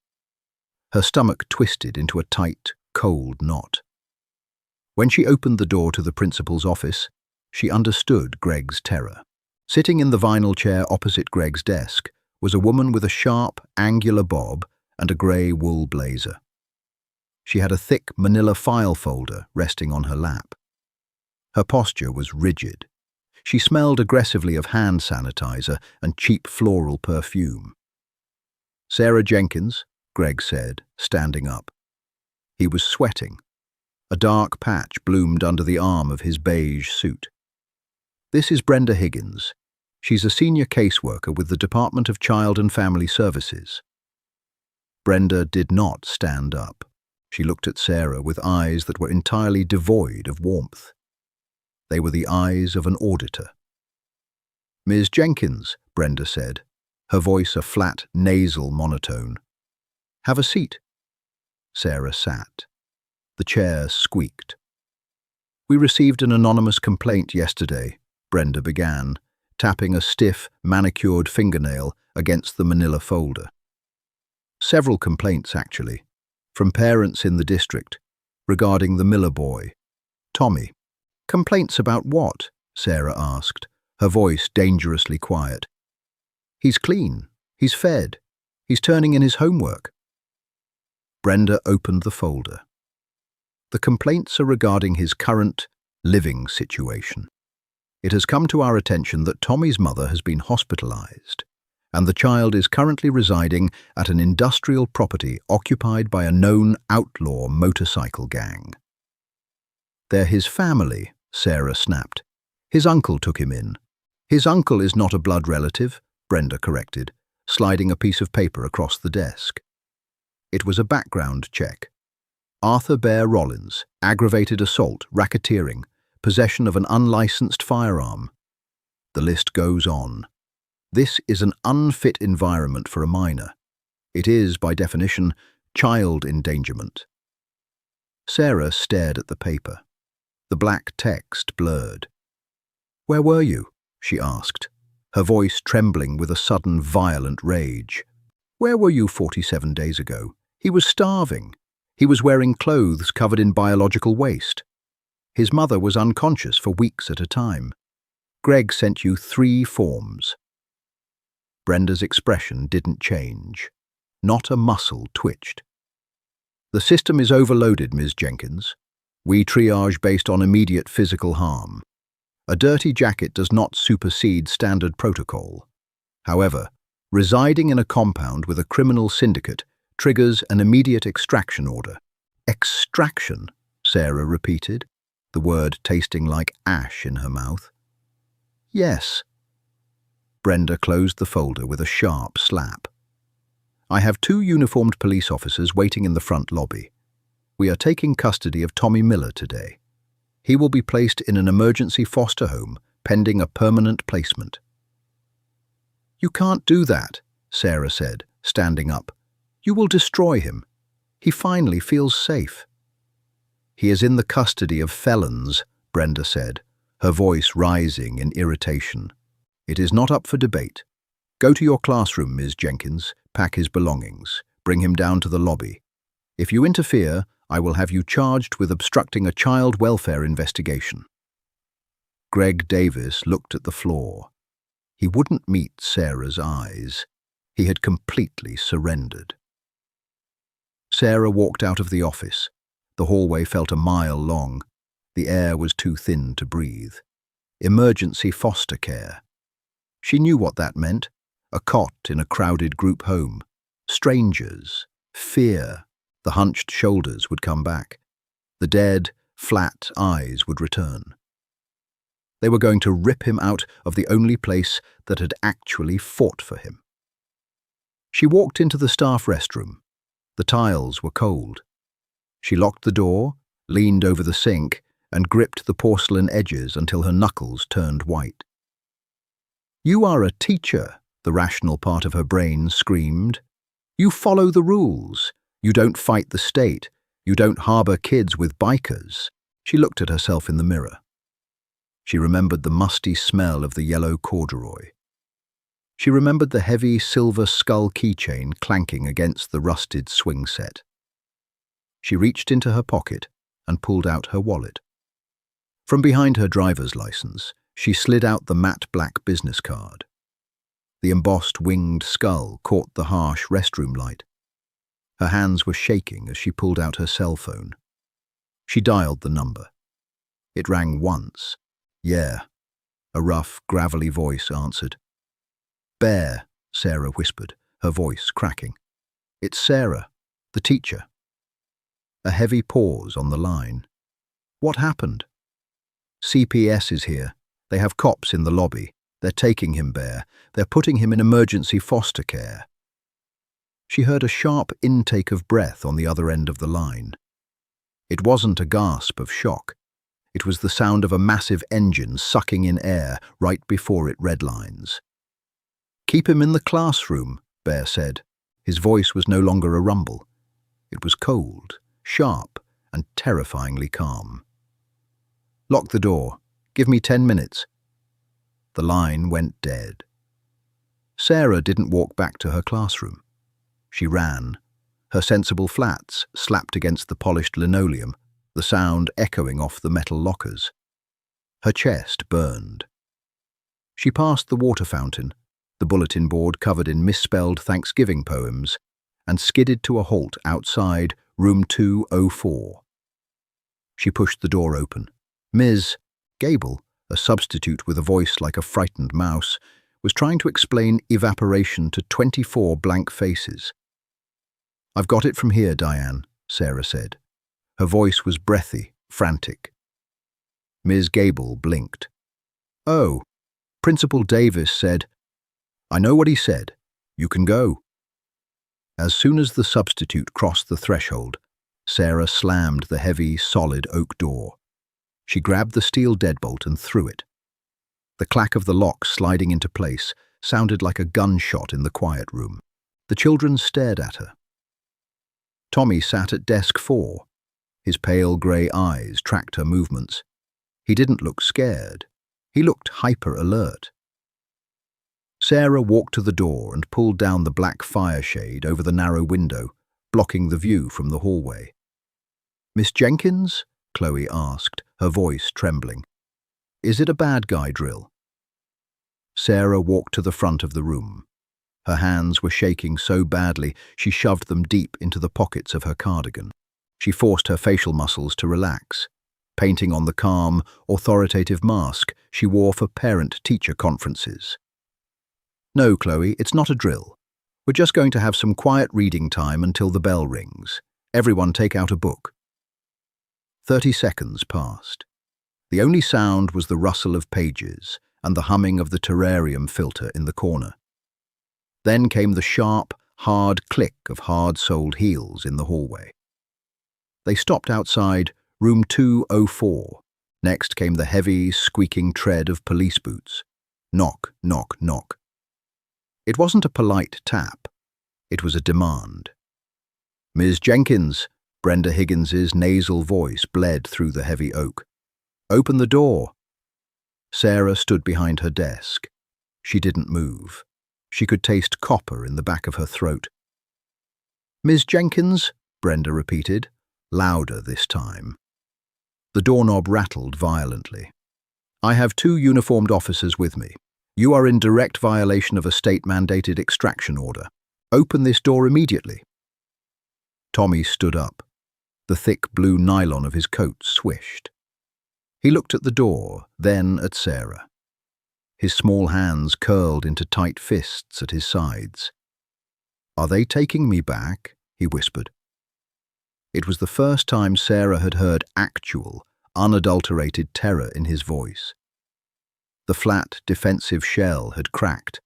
Her stomach twisted into a tight, cold knot. When she opened the door to the principal's office, she understood Greg's terror. Sitting in the vinyl chair opposite Greg's desk was a woman with a sharp, angular bob and a grey wool blazer. She had a thick manila file folder resting on her lap. Her posture was rigid. She smelled aggressively of hand sanitizer and cheap floral perfume. "Sarah Jenkins," Greg said, standing up. He was sweating. A dark patch bloomed under the arm of his beige suit. "This is Brenda Higgins. She's a senior caseworker with the Department of Child and Family Services." Brenda did not stand up. She looked at Sarah with eyes that were entirely devoid of warmth. They were the eyes of an auditor. "Ms. Jenkins," Brenda said, her voice a flat, nasal monotone. "Have a seat." Sarah sat. The chair squeaked. "We received an anonymous complaint yesterday," Brenda began, tapping a stiff, manicured fingernail against the manila folder. "Several complaints, actually, from parents in the district, regarding the Miller boy, Tommy." "Complaints about what?" Sarah asked, her voice dangerously quiet. "He's clean. He's fed. He's turning in his homework." Brenda opened the folder. "The complaints are regarding his current living situation. It has come to our attention that Tommy's mother has been hospitalized, and the child is currently residing at an industrial property occupied by a known outlaw motorcycle gang." "They're his family," Sarah snapped. "His uncle took him in." "His uncle is not a blood relative," Brenda corrected, sliding a piece of paper across the desk. It was a background check. "Arthur Bear Rollins, aggravated assault, racketeering, possession of an unlicensed firearm." The list goes on. This is an unfit environment for a minor. It is, by definition, child endangerment. Sarah stared at the paper. The black text blurred. "Where were you?" she asked, her voice trembling with a sudden violent rage. "Where were you 47 days ago? He was starving. He was wearing clothes covered in biological waste. His mother was unconscious for weeks at a time. Greg sent you 3 forms." Brenda's expression didn't change. Not a muscle twitched. "The system is overloaded, Ms. Jenkins. We triage based on immediate physical harm. A dirty jacket does not supersede standard protocol. However, residing in a compound with a criminal syndicate triggers an immediate extraction order." "Extraction," Sarah repeated, the word tasting like ash in her mouth. "Yes." Brenda closed the folder with a sharp slap. "I have 2 uniformed police officers waiting in the front lobby. We are taking custody of Tommy Miller today. He will be placed in an emergency foster home pending a permanent placement." "You can't do that," Sarah said, standing up. "You will destroy him. He finally feels safe." "He is in the custody of felons," Brenda said, her voice rising in irritation. "It is not up for debate. Go to your classroom, Ms. Jenkins, pack his belongings, bring him down to the lobby. If you interfere, I will have you charged with obstructing a child welfare investigation." Greg Davis looked at the floor. He wouldn't meet Sarah's eyes. He had completely surrendered. Sarah walked out of the office. The hallway felt a mile long. The air was too thin to breathe. Emergency foster care. She knew what that meant. A cot in a crowded group home. Strangers. Fear. The hunched shoulders would come back. The dead, flat eyes would return. They were going to rip him out of the only place that had actually fought for him. She walked into the staff restroom. The tiles were cold. She locked the door, leaned over the sink, and gripped the porcelain edges until her knuckles turned white. "You are a teacher," the rational part of her brain screamed. "You follow the rules. You don't fight the state. You don't harbor kids with bikers." She looked at herself in the mirror. She remembered the musty smell of the yellow corduroy. She remembered the heavy silver skull keychain clanking against the rusted swing set. She reached into her pocket and pulled out her wallet. From behind her driver's license, she slid out the matte black business card. The embossed winged skull caught the harsh restroom light. Her hands were shaking as she pulled out her cell phone. She dialed the number. It rang once. "Yeah," a rough, gravelly voice answered. "Bear," Sarah whispered, her voice cracking. "It's Sarah, the teacher." A heavy pause on the line. "What happened?" "CPS is here. They have cops in the lobby. They're taking him, Bear. They're putting him in emergency foster care." She heard a sharp intake of breath on the other end of the line. It wasn't a gasp of shock. It was the sound of a massive engine sucking in air right before it redlines. "Keep him in the classroom," Bear said. His voice was no longer a rumble. It was cold, sharp, and terrifyingly calm. "Lock the door. Give me 10 minutes. The line went dead. Sarah didn't walk back to her classroom. She ran, her sensible flats slapped against the polished linoleum, the sound echoing off the metal lockers. Her chest burned. She passed the water fountain, the bulletin board covered in misspelled Thanksgiving poems, and skidded to a halt outside room 204. She pushed the door open. Ms. Gable, a substitute with a voice like a frightened mouse, was trying to explain evaporation to 24 blank faces. "I've got it from here, Diane," Sarah said. Her voice was breathy, frantic. Ms. Gable blinked. "Oh, Principal Davis said—" "I know what he said. You can go." As soon as the substitute crossed the threshold, Sarah slammed the heavy, solid oak door. She grabbed the steel deadbolt and threw it. The clack of the lock sliding into place sounded like a gunshot in the quiet room. The children stared at her. Tommy sat at desk 4. His pale grey eyes tracked her movements. He didn't look scared. He looked hyper-alert. Sarah walked to the door and pulled down the black fire shade over the narrow window, blocking the view from the hallway. "Miss Jenkins?" Chloe asked, her voice trembling. "Is it a bad guy drill?" Sarah walked to the front of the room. Her hands were shaking so badly she shoved them deep into the pockets of her cardigan. She forced her facial muscles to relax, painting on the calm, authoritative mask she wore for parent-teacher conferences. "No, Chloe, it's not a drill. We're just going to have some quiet reading time until the bell rings. Everyone take out a book." 30 seconds passed. The only sound was the rustle of pages and the humming of the terrarium filter in the corner. Then came the sharp, hard click of hard-soled heels in the hallway. They stopped outside room 204. Next came the heavy, squeaking tread of police boots. Knock, knock, knock. It wasn't a polite tap. It was a demand. "Ms. Jenkins," Brenda Higgins's nasal voice bled through the heavy oak. "Open the door." Sarah stood behind her desk. She didn't move. She could taste copper in the back of her throat. "Ms. Jenkins," Brenda repeated, louder this time. The doorknob rattled violently. "I have 2 uniformed officers with me. You are in direct violation of a state-mandated extraction order. Open this door immediately." Tommy stood up. The thick blue nylon of his coat swished. He looked at the door, then at Sarah. his small hands curled into tight fists at his sides. "Are they taking me back?" he whispered. It was the first time Sarah had heard actual, unadulterated terror in his voice. The flat, defensive shell had cracked.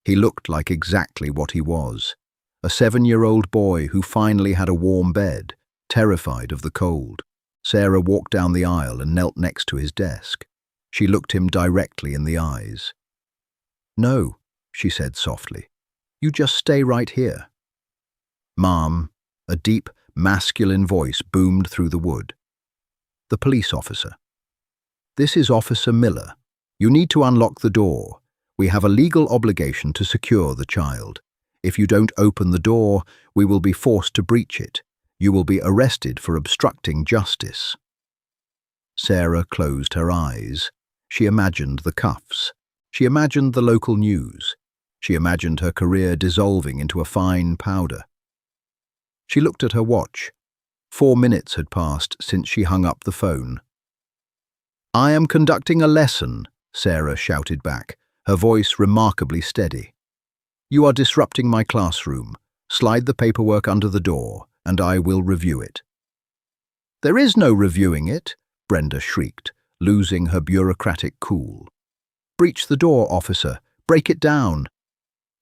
He looked like exactly what he was, a 7-year-old boy who finally had a warm bed, terrified of the cold. Sarah walked down the aisle and knelt next to his desk. She looked him directly in the eyes. "No," she said softly. "You just stay right here." "Mom," a deep, masculine voice boomed through the wood. "The police officer." "This is Officer Miller. You need to unlock the door. We have a legal obligation to secure the child. If you don't open the door, we will be forced to breach it. You will be arrested for obstructing justice." Sarah closed her eyes. She imagined the cuffs. She imagined the local news. She imagined her career dissolving into a fine powder. She looked at her watch. 4 minutes had passed since she hung up the phone. "I am conducting a lesson," Sarah shouted back, her voice remarkably steady. "You are disrupting my classroom. Slide the paperwork under the door, and I will review it." "There is no reviewing it," Brenda shrieked, losing her bureaucratic cool. "Breach the door, officer. Break it down."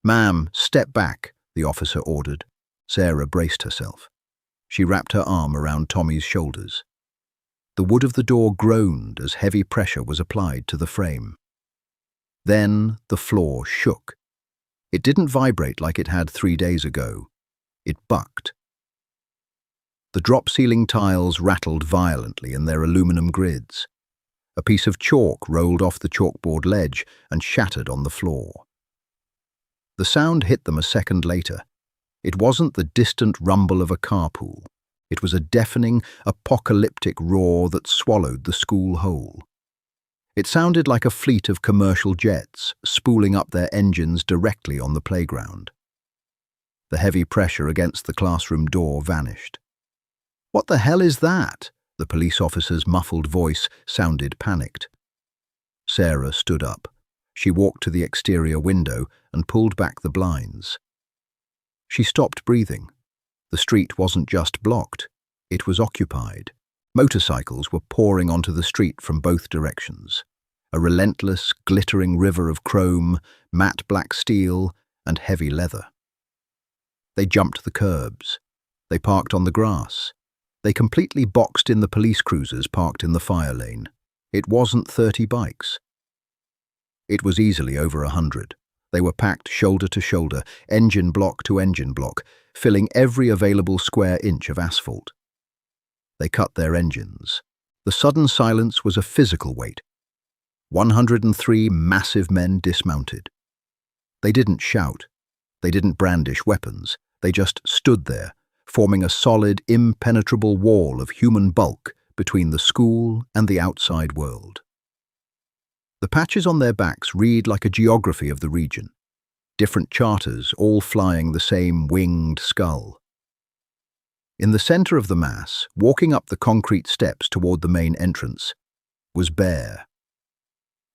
"Ma'am, step back," the officer ordered. Sarah braced herself. She wrapped her arm around Tommy's shoulders. The wood of the door groaned as heavy pressure was applied to the frame. Then the floor shook. It didn't vibrate like it had 3 days ago. It bucked. The drop-ceiling tiles rattled violently in their aluminum grids. A piece of chalk rolled off the chalkboard ledge and shattered on the floor. The sound hit them a second later. It wasn't the distant rumble of a carpool. It was a deafening, apocalyptic roar that swallowed the school whole. It sounded like a fleet of commercial jets spooling up their engines directly on the playground. The heavy pressure against the classroom door vanished. "What the hell is that?" The police officer's muffled voice sounded panicked. Sarah stood up. She walked to the exterior window and pulled back the blinds. She stopped breathing. The street wasn't just blocked, it was occupied. Motorcycles were pouring onto the street from both directions. A relentless, glittering river of chrome, matte black steel, and heavy leather. They jumped the curbs. They parked on the grass. They completely boxed in the police cruisers parked in the fire lane. It wasn't 30 bikes. It was easily over 100. They were packed shoulder to shoulder, engine block to engine block, filling every available square inch of asphalt. They cut their engines. The sudden silence was a physical weight. 103 massive men dismounted. They didn't shout. They didn't brandish weapons. They just stood there, forming a solid, impenetrable wall of human bulk between the school and the outside world. The patches on their backs read like a geography of the region. Different charters, all flying the same winged skull. In the center of the mass, walking up the concrete steps toward the main entrance, was Bear.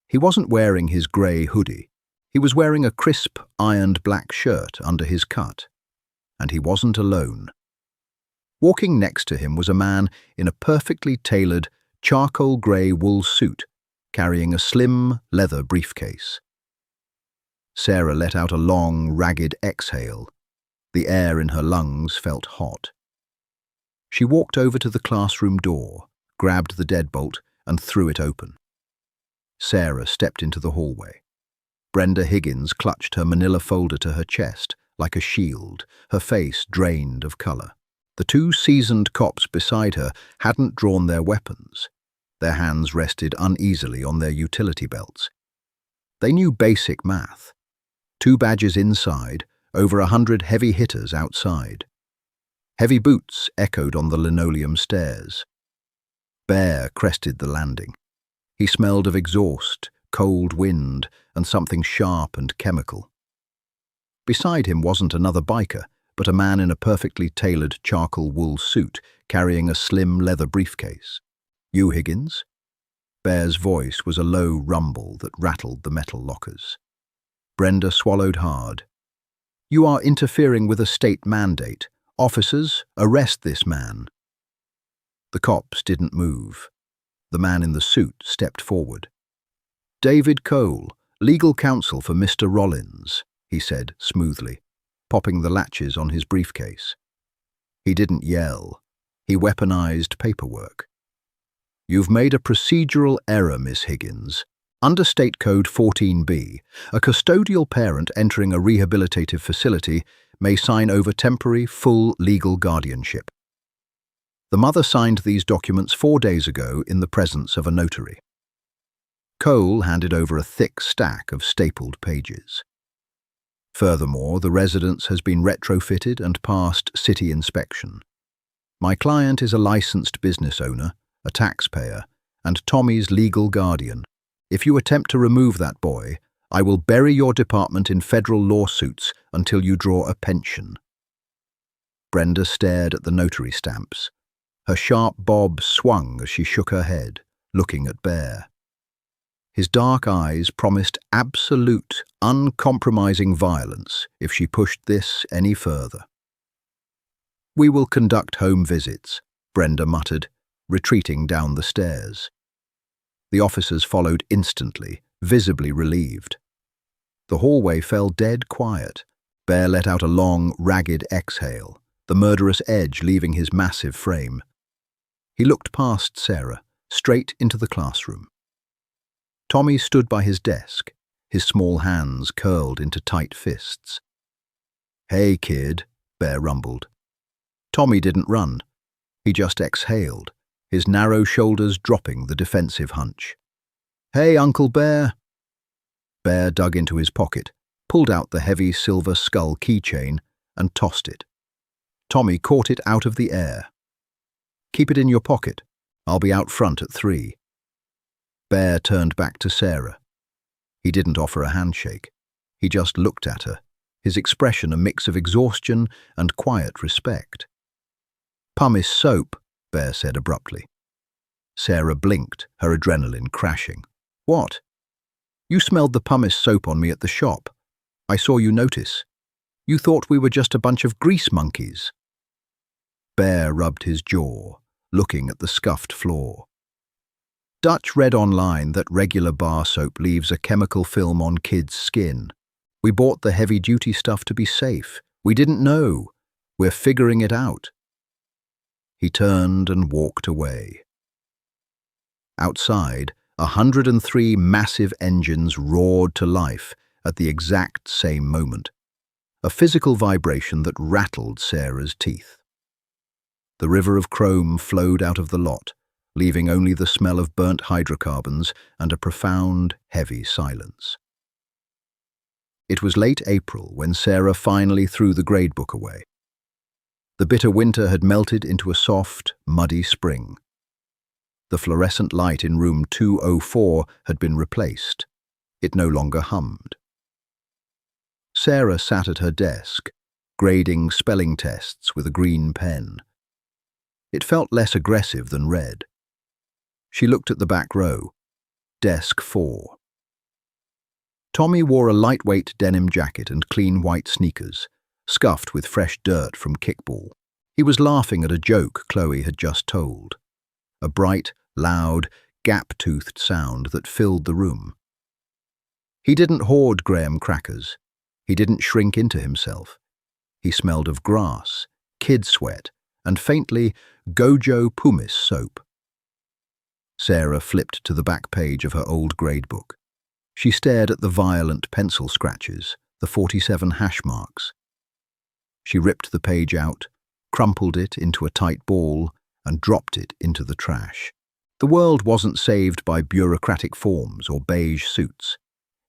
He wasn't wearing his grey hoodie. He was wearing a crisp, ironed black shirt under his cut. And he wasn't alone. Walking next to him was a man in a perfectly tailored, charcoal grey wool suit, carrying a slim, leather briefcase. Sarah let out a long, ragged exhale. The air in her lungs felt hot. She walked over to the classroom door, grabbed the deadbolt, and threw it open. Sarah stepped into the hallway. Brenda Higgins clutched her manila folder to her chest, like a shield, her face drained of color. The 2 seasoned cops beside her hadn't drawn their weapons. Their hands rested uneasily on their utility belts. They knew basic math. 2 badges inside, over 100 heavy hitters outside. Heavy boots echoed on the linoleum stairs. Bear crested the landing. He smelled of exhaust, cold wind, and something sharp and chemical. Beside him wasn't another biker, but a man in a perfectly tailored charcoal wool suit, carrying a slim leather briefcase. "You, Higgins?" Bear's voice was a low rumble that rattled the metal lockers. Brenda swallowed hard. "You are interfering with a state mandate. Officers, arrest this man." The cops didn't move. The man in the suit stepped forward. "David Cole, legal counsel for Mr. Rollins," he said smoothly, popping the latches on his briefcase. He didn't yell. He weaponized paperwork. "You've made a procedural error, Miss Higgins. Under State Code 14B, a custodial parent entering a rehabilitative facility may sign over temporary, full legal guardianship. The mother signed these documents 4 days ago in the presence of a notary." Cole handed over a thick stack of stapled pages. "Furthermore, the residence has been retrofitted and passed city inspection. My client is a licensed business owner, a taxpayer, and Tommy's legal guardian. If you attempt to remove that boy, I will bury your department in federal lawsuits until you draw a pension." Brenda stared at the notary stamps. Her sharp bob swung as she shook her head, looking at Bear. His dark eyes promised absolute, uncompromising violence if she pushed this any further. "We will conduct home visits," Brenda muttered, retreating down the stairs. The officers followed instantly, visibly relieved. The hallway fell dead quiet. Bear let out a long, ragged exhale, the murderous edge leaving his massive frame. He looked past Sarah, straight into the classroom. Tommy stood by his desk, his small hands curled into tight fists. "Hey, kid," Bear rumbled. Tommy didn't run. He just exhaled, his narrow shoulders dropping the defensive hunch. "Hey, Uncle Bear." Bear dug into his pocket, pulled out the heavy silver skull keychain, and tossed it. Tommy caught it out of the air. "Keep it in your pocket. I'll be out front at 3. Bear turned back to Sarah. He didn't offer a handshake. He just looked at her, his expression a mix of exhaustion and quiet respect. "Pumice soap," Bear said abruptly. Sarah blinked, her adrenaline crashing. "What?" "You smelled the pumice soap on me at the shop. I saw you notice. You thought we were just a bunch of grease monkeys." Bear rubbed his jaw, looking at the scuffed floor. "Dutch read online that regular bar soap leaves a chemical film on kids' skin. We bought the heavy-duty stuff to be safe. We didn't know. We're figuring it out." He turned and walked away. Outside, 103 massive engines roared to life at the exact same moment, a physical vibration that rattled Sarah's teeth. The river of chrome flowed out of the lot, leaving only the smell of burnt hydrocarbons and a profound, heavy silence. It was late April when Sarah finally threw the gradebook away. The bitter winter had melted into a soft, muddy spring. The fluorescent light in room 204 had been replaced. It no longer hummed. Sarah sat at her desk, grading spelling tests with a green pen. It felt less aggressive than red. She looked at the back row, desk 4. Tommy wore a lightweight denim jacket and clean white sneakers, scuffed with fresh dirt from kickball. He was laughing at a joke Chloe had just told, a bright, loud, gap-toothed sound that filled the room. He didn't hoard graham crackers. He didn't shrink into himself. He smelled of grass, kid sweat, and faintly Gojo pumice soap. Sarah flipped to the back page of her old gradebook. She stared at the violent pencil scratches, the 47 hash marks. She ripped the page out, crumpled it into a tight ball, and dropped it into the trash. The world wasn't saved by bureaucratic forms or beige suits.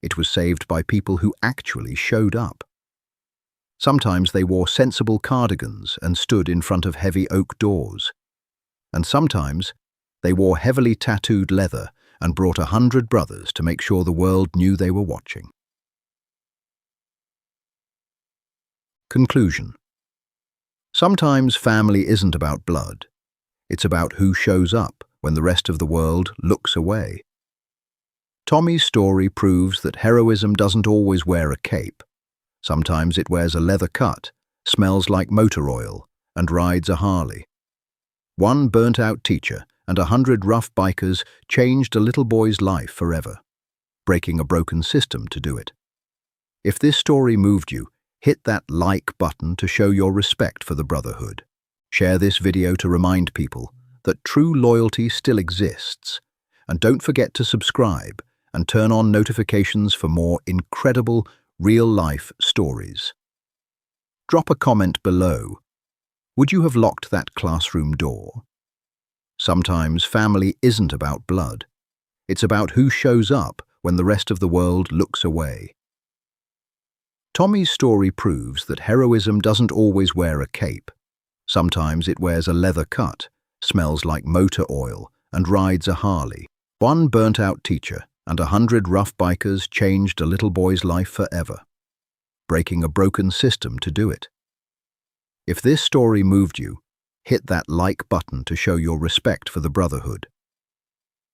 It was saved by people who actually showed up. Sometimes they wore sensible cardigans and stood in front of heavy oak doors. And sometimes they wore heavily tattooed leather and brought 100 brothers to make sure the world knew they were watching. Conclusion. Sometimes family isn't about blood. It's about who shows up when the rest of the world looks away. Tommy's story proves that heroism doesn't always wear a cape. Sometimes it wears a leather cut, smells like motor oil, and rides a Harley. One burnt-out teacher and 100 rough bikers changed a little boy's life forever, breaking a broken system to do it. If this story moved you, hit that like button to show your respect for the brotherhood. Share this video to remind people that true loyalty still exists. And don't forget to subscribe and turn on notifications for more incredible, real-life stories. Drop a comment below. Would you have locked that classroom door? Sometimes family isn't about blood. It's about who shows up when the rest of the world looks away. Tommy's story proves that heroism doesn't always wear a cape. Sometimes it wears a leather cut, smells like motor oil, and rides a Harley. One burnt-out teacher and 100 rough bikers changed a little boy's life forever, breaking a broken system to do it. If this story moved you, hit that like button to show your respect for the brotherhood.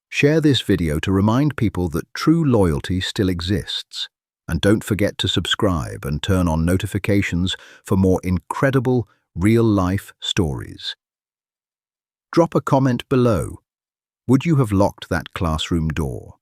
Share this video to remind people that true loyalty still exists. And don't forget to subscribe and turn on notifications for more incredible, real-life stories. Drop a comment below. Would you have locked that classroom door?